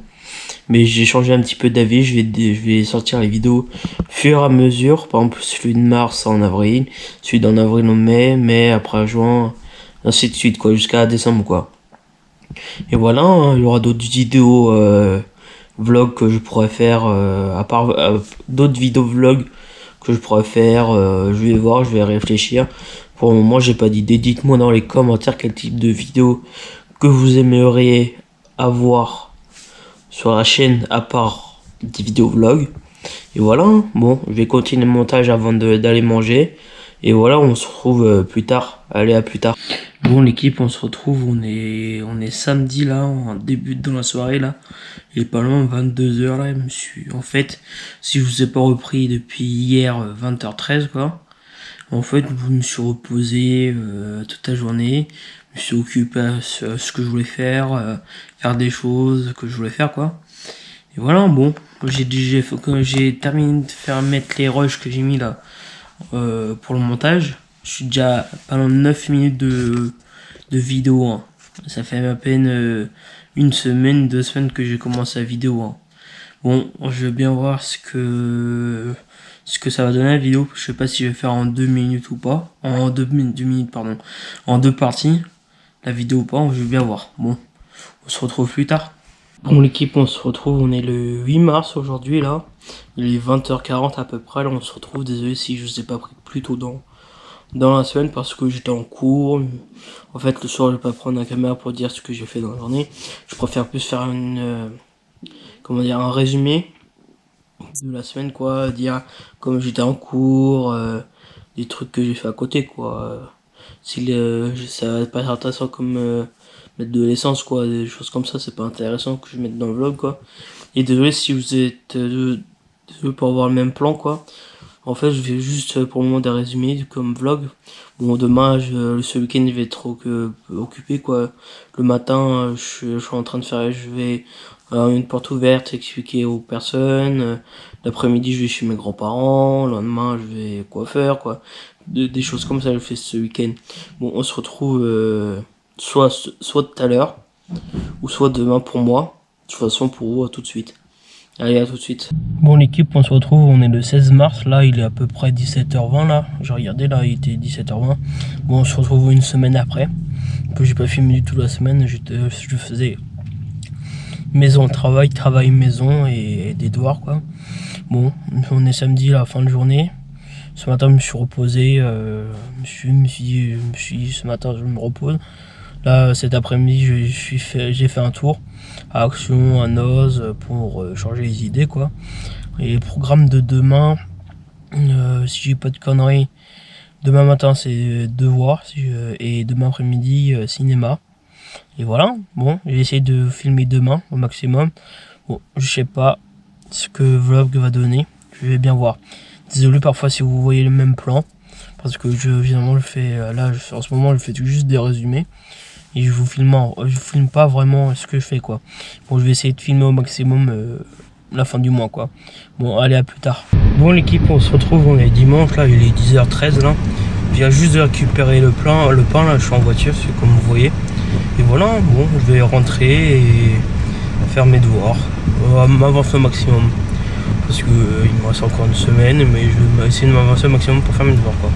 Mais j'ai changé un petit peu d'avis, je vais sortir les vidéos fur et à mesure. Par exemple celui de mars en avril, celui d'en avril en mai après juin, ainsi de suite quoi, jusqu'à décembre quoi. Et voilà, hein, il y aura d'autres vidéos vlogs que je pourrais faire, à part d'autres vidéos vlogs que je pourrais faire, je vais voir, je vais réfléchir. Pour le moment j'ai pas d'idée, dites-moi dans les commentaires quel type de vidéo que vous aimeriez avoir sur la chaîne à part Petite vidéo vlog. Et voilà, bon, je vais continuer le montage avant d'aller manger. Et voilà, on se retrouve plus tard. Allez, à plus tard. Bon, l'équipe, on se retrouve, on est samedi là, on débute dans la soirée là. Il est pas loin, 22 h là, en fait, si je vous ai pas repris depuis hier, 20 h 13 quoi. En fait, je me suis reposé toute la journée, je me suis occupé à ce que je voulais faire, faire des choses que je voulais faire quoi. Et voilà, bon, j'ai terminé de mettre les rushs que j'ai mis là pour le montage. Je suis déjà pas loin de 9 minutes de vidéo. Hein. Ça fait à peine une semaine, 2 semaines que j'ai commencé la vidéo. Hein. Bon, je vais bien voir ce que ça va donner la vidéo. Je sais pas si je vais faire en 2 minutes ou pas. En 2 minutes, pardon. En 2 parties. La vidéo ou pas, je vais bien voir. Bon, on se retrouve plus tard. Bon l'équipe, on se retrouve, on est le 8 mars aujourd'hui là. Il est 20 h 40 à peu près, là on se retrouve. Désolé si je vous ai pas pris plus tôt dans la semaine parce que j'étais en cours. En fait le soir je vais pas prendre la caméra pour dire ce que j'ai fait dans la journée. Je préfère plus faire un résumé de la semaine quoi, dire comme j'étais en cours, des trucs que j'ai fait à côté quoi. Ça va pas être intéressant comme mettre de l'essence quoi, des choses comme ça, c'est pas intéressant que je mette dans le vlog quoi. Et désolé si vous êtes désolé pour avoir le même plan quoi. En fait je vais juste pour le moment des résumés comme vlog. Bon demain ce week-end je vais être occupé quoi. Le matin je suis en train de faire, je vais une porte ouverte expliquer aux personnes. L'après-midi je vais chez mes grands-parents. Le lendemain je vais coiffeur quoi. Des choses comme ça je fais ce week-end. Bon on se retrouve soit tout à l'heure ou soit demain pour moi. De toute façon pour vous à tout de suite. Allez à tout de suite. Bon l'équipe on se retrouve, on est le 16 mars là, il est à peu près 17 h 20 là. J'ai regardé là, il était 17 h 20. Bon on se retrouve une semaine après. Que j'ai pas filmé du tout la semaine, je faisais maison travail maison et des devoirs quoi. Bon on est samedi à la fin de journée. Ce matin je me suis reposé, je me suis dit ce matin je me repose. Là cet après-midi j'ai fait un tour à Action, à Noz pour changer les idées quoi. Et le programme de demain, si j'ai pas de conneries, demain matin c'est devoir et demain après-midi cinéma. Et voilà, bon, j'ai essayé de filmer demain au maximum. Bon, je sais pas ce que vlog va donner, je vais bien voir. Désolé parfois si vous voyez le même plan, parce que évidemment je fais là en ce moment je fais juste des résumés et je filme pas vraiment ce que je fais quoi. Bon je vais essayer de filmer au maximum la fin du mois quoi. Bon allez à plus tard. Bon l'équipe on se retrouve, on est dimanche là, il est 10 h 13 là. Je viens juste de récupérer le pain là, je suis en voiture, c'est comme vous voyez. Et voilà, bon je vais rentrer et faire mes devoirs, m'avancer au maximum. Parce que il me reste encore une semaine, mais je vais essayer de m'avancer au maximum pour faire mes devoirs quoi.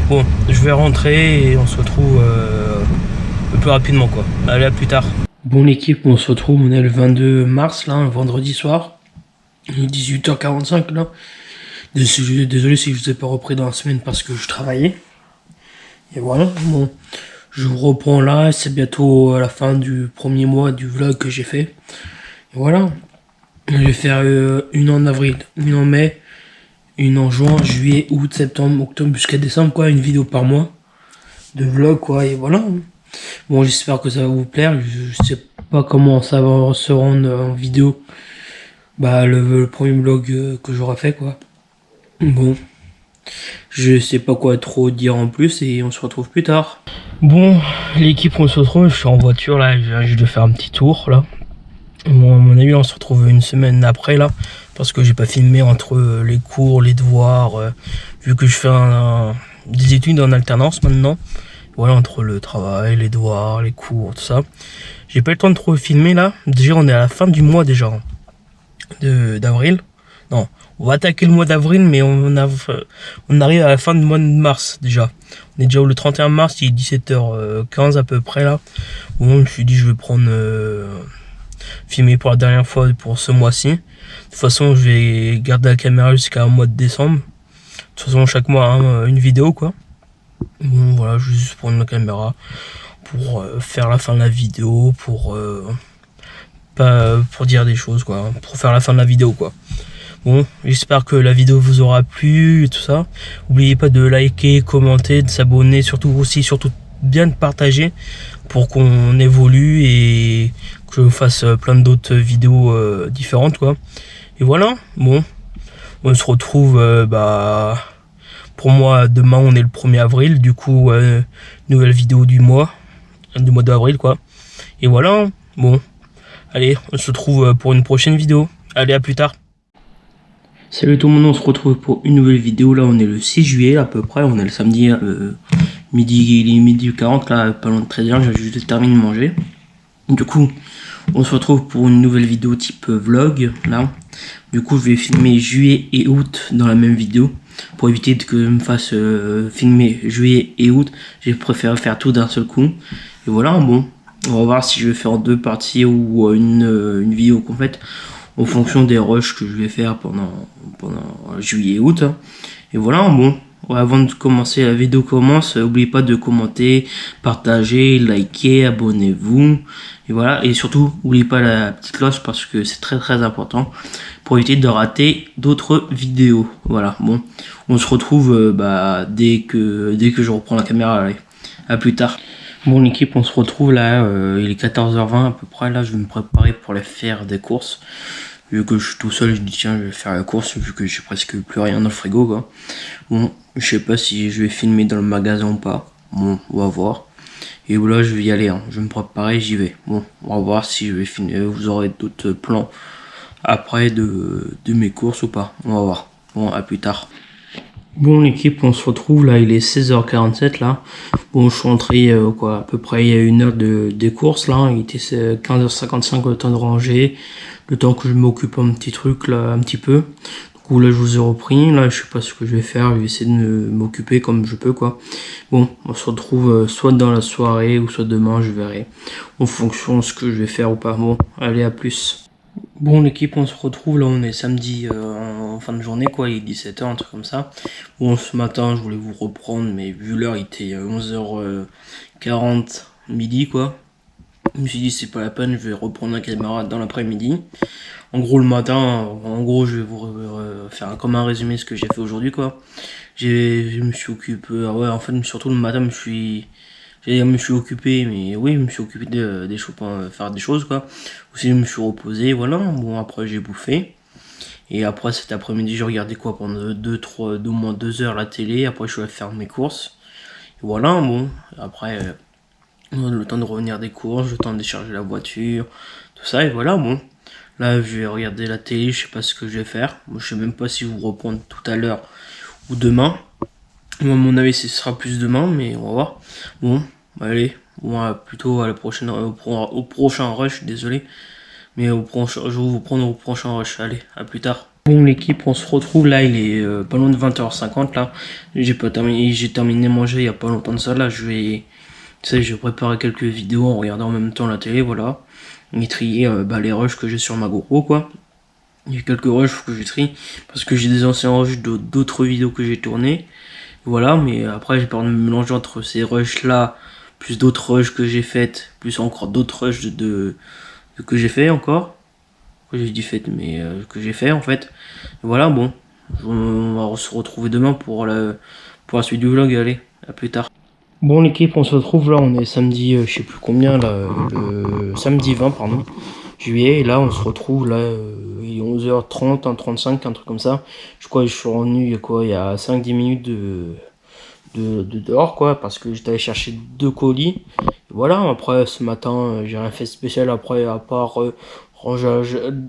Bon, je vais rentrer et on se retrouve le plus rapidement quoi. Allez à plus tard. Bon l'équipe, on se retrouve, on est le 22 mars là, un vendredi soir. Il est 18 h 45 là. Désolé si je vous ai pas repris dans la semaine parce que je travaillais. Et voilà, bon, je vous reprends là, c'est bientôt à la fin du premier mois du vlog que j'ai fait. Et voilà. Je vais faire une en avril, une en mai, une en juin, juillet, août, septembre, octobre jusqu'à décembre quoi, une vidéo par mois de vlog quoi, et voilà. Bon j'espère que ça va vous plaire, je sais pas comment ça va se rendre en vidéo, bah le premier vlog que j'aurai fait quoi. Bon, je sais pas quoi trop dire en plus et on se retrouve plus tard. Bon l'équipe on se retrouve, je suis en voiture là, je vais faire un petit tour là. Bon, à mon avis, on se retrouve une semaine après là, parce que j'ai pas filmé entre les cours, les devoirs, vu que je fais des études en alternance maintenant. Voilà, entre le travail, les devoirs, les cours, tout ça. J'ai pas eu le temps de trop filmer là. Déjà, on est à la fin du mois déjà d'avril. Non, on va attaquer le mois d'avril, mais on arrive à la fin du mois de mars déjà. On est déjà le 31 mars, il est 17 h 15 à peu près là. Bon, je me suis dit je vais prendre filmer pour la dernière fois pour ce mois-ci. De toute façon je vais garder la caméra jusqu'à mois de décembre. De toute façon chaque mois hein, une vidéo quoi. Bon voilà, je vais juste prendre ma caméra pour faire la fin de la vidéo, pour pas pour dire des choses quoi, pour faire la fin de la vidéo quoi. Bon, j'espère que la vidéo vous aura plu et tout ça. N'oubliez pas de liker, commenter, de s'abonner, surtout bien de partager pour qu'on évolue et que je fasse plein d'autres vidéos différentes quoi. Et voilà, bon, on se retrouve pour moi demain on est le 1er avril, du coup nouvelle vidéo du mois d'avril quoi. Et voilà, bon, allez, on se retrouve pour une prochaine vidéo. Allez, à plus tard. Salut tout le monde, on se retrouve pour une nouvelle vidéo. Là on est le 6 juillet à peu près, on est le samedi midi 40 là, pas loin de 13h, j'ai juste terminé de manger. Du coup on se retrouve pour une nouvelle vidéo type vlog là. Du coup je vais filmer juillet et août dans la même vidéo. Pour éviter que je me fasse filmer juillet et août, j'ai préféré faire tout d'un seul coup. Et voilà, bon, on va voir si je vais faire en 2 parties ou une vidéo complète en fonction des rushs que je vais faire pendant juillet et août. Et voilà, bon, avant de commencer la vidéo commence, n'oubliez pas de commenter, partager, liker, abonnez-vous. Et voilà, et surtout, n'oubliez pas la petite cloche parce que c'est très important pour éviter de rater d'autres vidéos. Voilà, bon, on se retrouve dès que je reprends la caméra. Allez, à plus tard. Bon l'équipe, on se retrouve là, il est 14h20 à peu près, là je vais me préparer pour aller faire des courses. Vu que je suis tout seul, je dis tiens je vais faire la course vu que j'ai presque plus rien dans le frigo quoi. Bon, je sais pas si je vais filmer dans le magasin ou pas, bon on va voir. Et voilà, je vais y aller, hein. Je vais me préparer, j'y vais. Bon, on va voir si je vais filmer, vous aurez d'autres plans après de mes courses ou pas, on va voir. Bon, à plus tard. Bon l'équipe, on se retrouve là, il est 16h47 là. Bon, je suis rentré à peu près il y a 1 heure des courses là, il était 15h55 le temps de ranger, le temps que je m'occupe un petit truc là, un petit peu. Du coup là je vous ai repris, là je sais pas ce que je vais faire, je vais essayer de m'occuper comme je peux quoi. Bon, on se retrouve soit dans la soirée ou soit demain, je verrai en fonction de ce que je vais faire ou pas. Bon, allez, à plus. Bon l'équipe, on se retrouve là, on est samedi en fin de journée quoi, il est 17h, un truc comme ça. Bon, ce matin je voulais vous reprendre mais vu l'heure il était 11h40 midi quoi. Je me suis dit c'est pas la peine, je vais reprendre la caméra dans l'après-midi. En gros le matin, je vais vous faire comme un résumé ce que j'ai fait aujourd'hui quoi. Je me suis occupé, ouais en fait surtout le matin je me suis occupé, mais oui, je me suis occupé des choses, faire des choses quoi. Aussi, je me suis reposé, voilà. Bon, après, j'ai bouffé. Et après, cet après-midi, j'ai regardé quoi pendant au moins 2 heures la télé. Après, je suis allé faire mes courses. Et voilà, bon. Après, le temps de revenir des courses, le temps de décharger la voiture, tout ça. Et voilà, bon. Là, je vais regarder la télé, je sais pas ce que je vais faire. Moi, je sais même pas si vous reprendre tout à l'heure ou demain. Moi, à mon avis, ce sera plus demain, mais on va voir. Bon, allez, bon, plutôt à la prochaine, au prochain rush, désolé. Mais je vais vous prendre au prochain rush. Allez, à plus tard. Bon l'équipe, on se retrouve là, il est pas loin de 20h50 là. J'ai terminé de manger il y a pas longtemps de ça là. Je vais préparer quelques vidéos en regardant en même temps la télé, voilà. Et trier les rushs que j'ai sur ma GoPro quoi. Il y a quelques rushs que je trie parce que j'ai des anciens rushs d'autres vidéos que j'ai tournées. Voilà, mais après j'ai peur de me mélanger entre ces rushs là, plus d'autres rushs que j'ai faites, plus encore d'autres rushs que j'ai fait encore. Que j'ai dit fait, mais que j'ai fait en fait. Et voilà, bon, on va se retrouver demain pour la suite du vlog, allez, à plus tard. Bon l'équipe, on se retrouve là, on est samedi, je sais plus combien là, le samedi 20 pardon, juillet, et là on se retrouve là, il est 11h30, 1h35, un truc comme ça. Je crois que je suis revenu il y a 5-10 minutes de dehors quoi, parce que j'étais allé chercher 2 colis. Et voilà, après ce matin, j'ai rien fait de spécial après à part ranger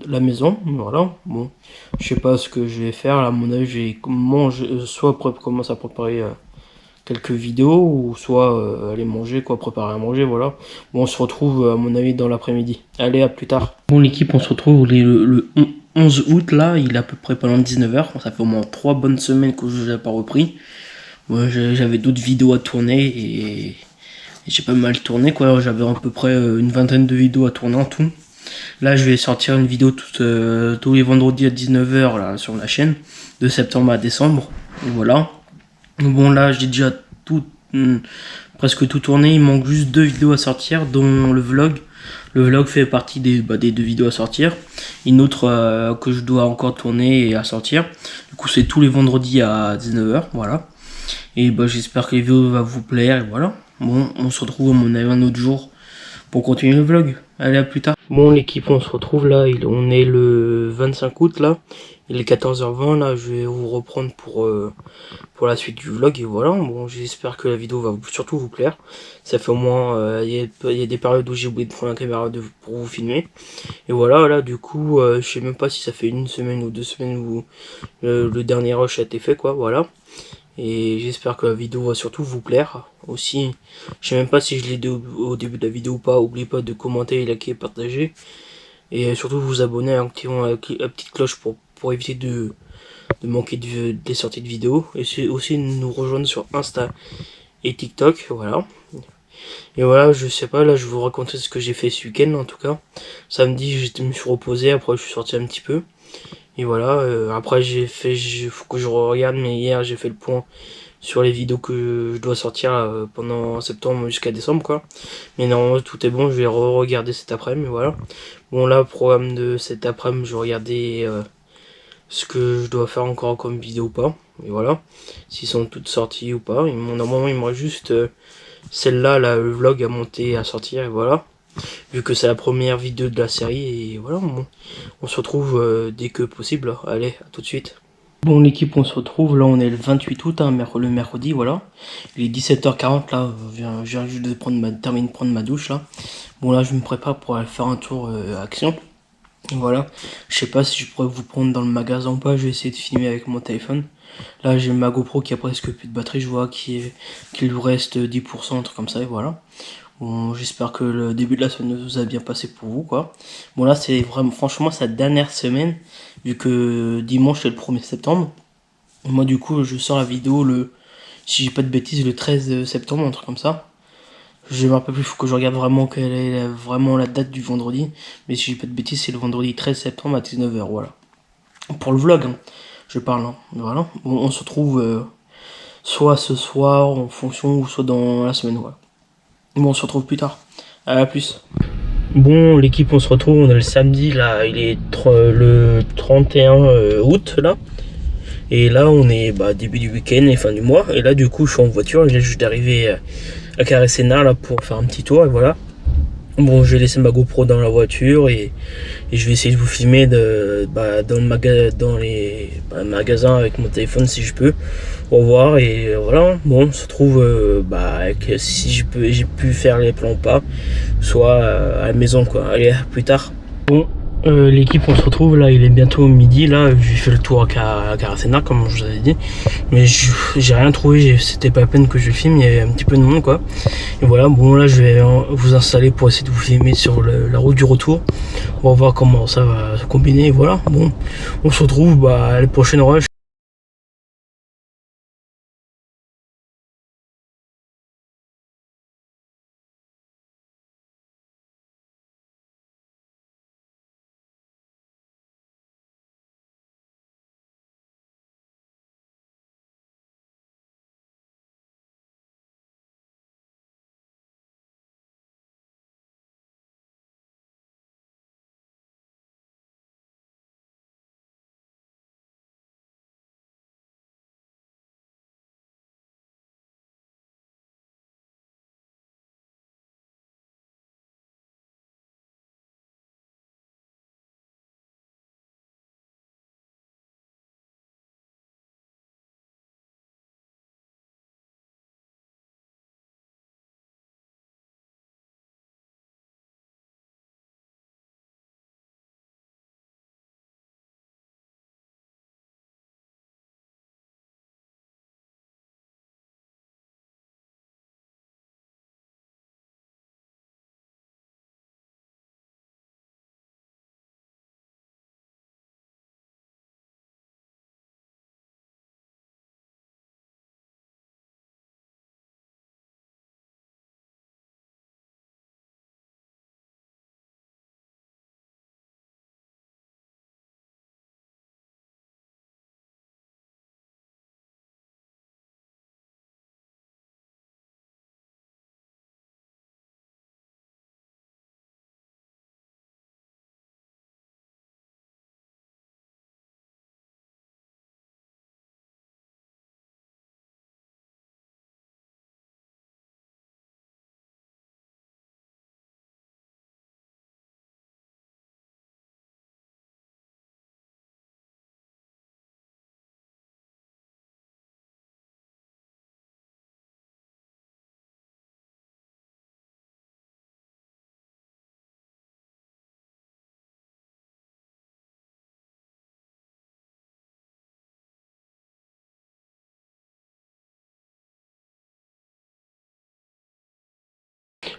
la maison, voilà. Bon, je sais pas ce que je vais faire, là, à mon avis, je vais soit commencer à préparer quelques vidéos, ou soit aller manger, quoi, préparer à manger, voilà. Bon, on se retrouve, à mon avis, dans l'après-midi. Allez, à plus tard. Bon, l'équipe, on se retrouve le 11 août, là, il est à peu près pendant 19h, ça fait au moins 3 bonnes semaines que je n'ai pas repris. Ouais, j'avais d'autres vidéos à tourner, et j'ai pas mal tourné, quoi, j'avais à peu près une vingtaine de vidéos à tourner en tout. Là je vais sortir une vidéo tous les vendredis à 19h là, sur la chaîne, de septembre à décembre. Voilà. Bon là j'ai déjà tout presque tout tourné. Il manque juste 2 vidéos à sortir, dont le vlog. Le vlog fait partie des 2 vidéos à sortir. Une autre que je dois encore tourner et à sortir. Du coup, c'est tous les vendredis à 19h. Voilà. Et j'espère que les vidéos vont vous plaire. Et voilà. Bon, on se retrouve à mon avis un autre jour pour continuer le vlog. Allez, à plus tard. Bon, l'équipe, on se retrouve là. On est le 25 août là. Il est 14h20 là. Je vais vous reprendre pour la suite du vlog. Et voilà. Bon, j'espère que la vidéo va surtout vous plaire. Ça fait au moins. Il y a des périodes où j'ai oublié de prendre la caméra pour vous filmer. Et voilà, là, du coup, je sais même pas si ça fait 1 semaine ou 2 semaines où le dernier rush a été fait, quoi. Voilà. Et j'espère que la vidéo va surtout vous plaire. Aussi, je sais même pas si je l'ai dit au début de la vidéo ou pas. N'oubliez pas de commenter, liker, partager. Et surtout vous abonner en activant la petite cloche pour éviter de manquer des sorties de vidéos. Et aussi nous rejoindre sur Insta et TikTok. Voilà. Et voilà, je sais pas, là je vais vous raconter ce que j'ai fait ce week-end en tout cas. Samedi, je me suis reposé, après je suis sorti un petit peu. Et voilà, après faut que je regarde, mais hier j'ai fait le point sur les vidéos que je dois sortir pendant septembre jusqu'à décembre quoi. Mais normalement tout est bon, je vais re-regarder cet après-midi, voilà. Bon là, programme de cet après-midi, je vais regarder ce que je dois faire encore comme vidéo ou pas. Et voilà, s'ils sont toutes sorties ou pas. Normalement il me reste juste celle-là, là, le vlog à monter, à sortir, et voilà. Vu que c'est la première vidéo de la série, et voilà, on se retrouve dès que possible. Allez, à tout de suite. Bon, l'équipe, on se retrouve, là, on est le 28 août, hein, le mercredi, voilà. Il est 17h40, là, je viens juste de terminer de prendre ma douche, là. Bon, là, je me prépare pour aller faire un tour action. Voilà, je sais pas si je pourrais vous prendre dans le magasin ou pas, je vais essayer de filmer avec mon téléphone. Là j'ai ma GoPro qui a presque plus de batterie, je vois qu'il lui reste 10%, un truc comme ça, et voilà. Bon, j'espère que le début de la semaine vous a bien passé pour vous, quoi. Bon là c'est vraiment, franchement, sa dernière semaine, vu que dimanche c'est le 1er septembre. Et moi du coup je sors la vidéo si j'ai pas de bêtises, le 13 septembre, un truc comme ça. Je me rappelle plus, faut que je regarde vraiment quelle est vraiment la date du vendredi. Mais si j'ai pas de bêtises, c'est le vendredi 13 septembre à 19h, voilà. Pour le vlog, hein, je parle, hein. Voilà. Bon, on se retrouve soit ce soir en fonction, ou soit dans la semaine, voilà. Bon, on se retrouve plus tard. À plus. Bon, l'équipe, on se retrouve, on est le samedi, là, il est le 31 août, là. Et là, on est début du week-end et fin du mois. Et là, du coup, je suis en voiture, je viens juste d'arriver à Carré-Sénart, là, pour faire un petit tour, et voilà. Bon, je vais laisser ma GoPro dans la voiture et je vais essayer de vous filmer dans les magasins avec mon téléphone si je peux. Au revoir et voilà. Bon, on se retrouve si j'ai pu faire les plans ou pas, soit à la maison quoi. Allez, à plus tard. Bon, l'équipe, on se retrouve là, il est bientôt midi là, j'ai fait le tour à Caracena comme je vous avais dit, mais j'ai rien trouvé, c'était pas la peine que je filme, il y avait un petit peu de monde quoi. Et voilà, bon là je vais vous installer pour essayer de vous filmer sur la route du retour. On va voir comment ça va se combiner, et voilà. Bon, on se retrouve à la prochaine rush.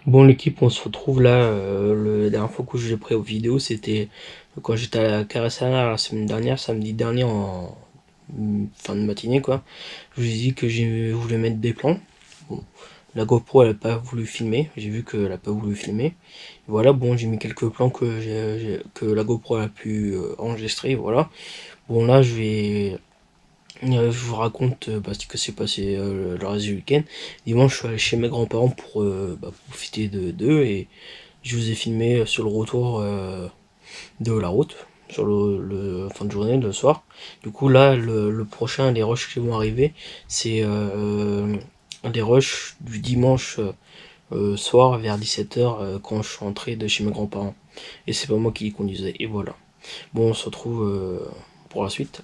Bon l'équipe, on se retrouve là, la dernière fois que j'ai pris aux vidéos, c'était quand j'étais à la Caressana la semaine dernière, samedi dernier en fin de matinée quoi. Je vous ai dit que je voulais mettre des plans. Bon, la GoPro elle a pas voulu filmer, j'ai vu qu'elle a pas voulu filmer. Voilà, bon j'ai mis quelques plans que la GoPro a pu enregistrer, voilà. Bon là je vous raconte ce que s'est passé le reste du week-end. Dimanche, je suis allé chez mes grands-parents pour profiter d'eux et je vous ai filmé sur le retour de la route, sur le fin de journée, le soir. Du coup, là, le prochain, les rushs qui vont arriver, c'est les rushs du dimanche soir vers 17h quand je suis rentré de chez mes grands-parents. Et c'est pas moi qui les conduisais. Et voilà. Bon, on se retrouve pour la suite.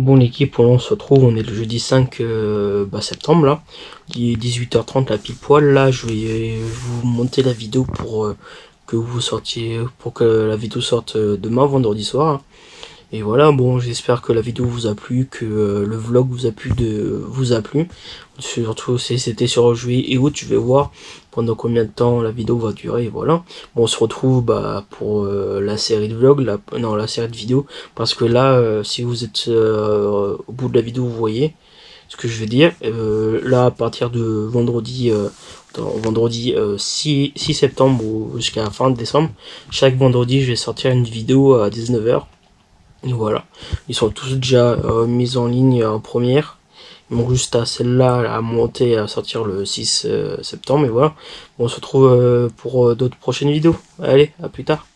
Bon l'équipe, on se retrouve, on est le jeudi 5 septembre là, il est 18h30 là pile poil. Là je vais vous monter la vidéo pour que vous sortiez, pour que la vidéo sorte demain vendredi soir. Et voilà, bon j'espère que la vidéo vous a plu, que le vlog vous a plu. Surtout si c'était sur juillet et août, je vais voir pendant combien de temps la vidéo va durer. Et voilà, bon, on se retrouve pour la série de vlog, la série de vidéos, parce que là si vous êtes au bout de la vidéo, vous voyez ce que je veux dire. Là à partir de vendredi 6 septembre jusqu'à la fin de décembre, chaque vendredi je vais sortir une vidéo à 19h. Et voilà, ils sont tous déjà mis en ligne en première. Il manque juste à celle-là à monter, à sortir le 6 septembre. Et voilà, on se retrouve pour d'autres prochaines vidéos. Allez, à plus tard.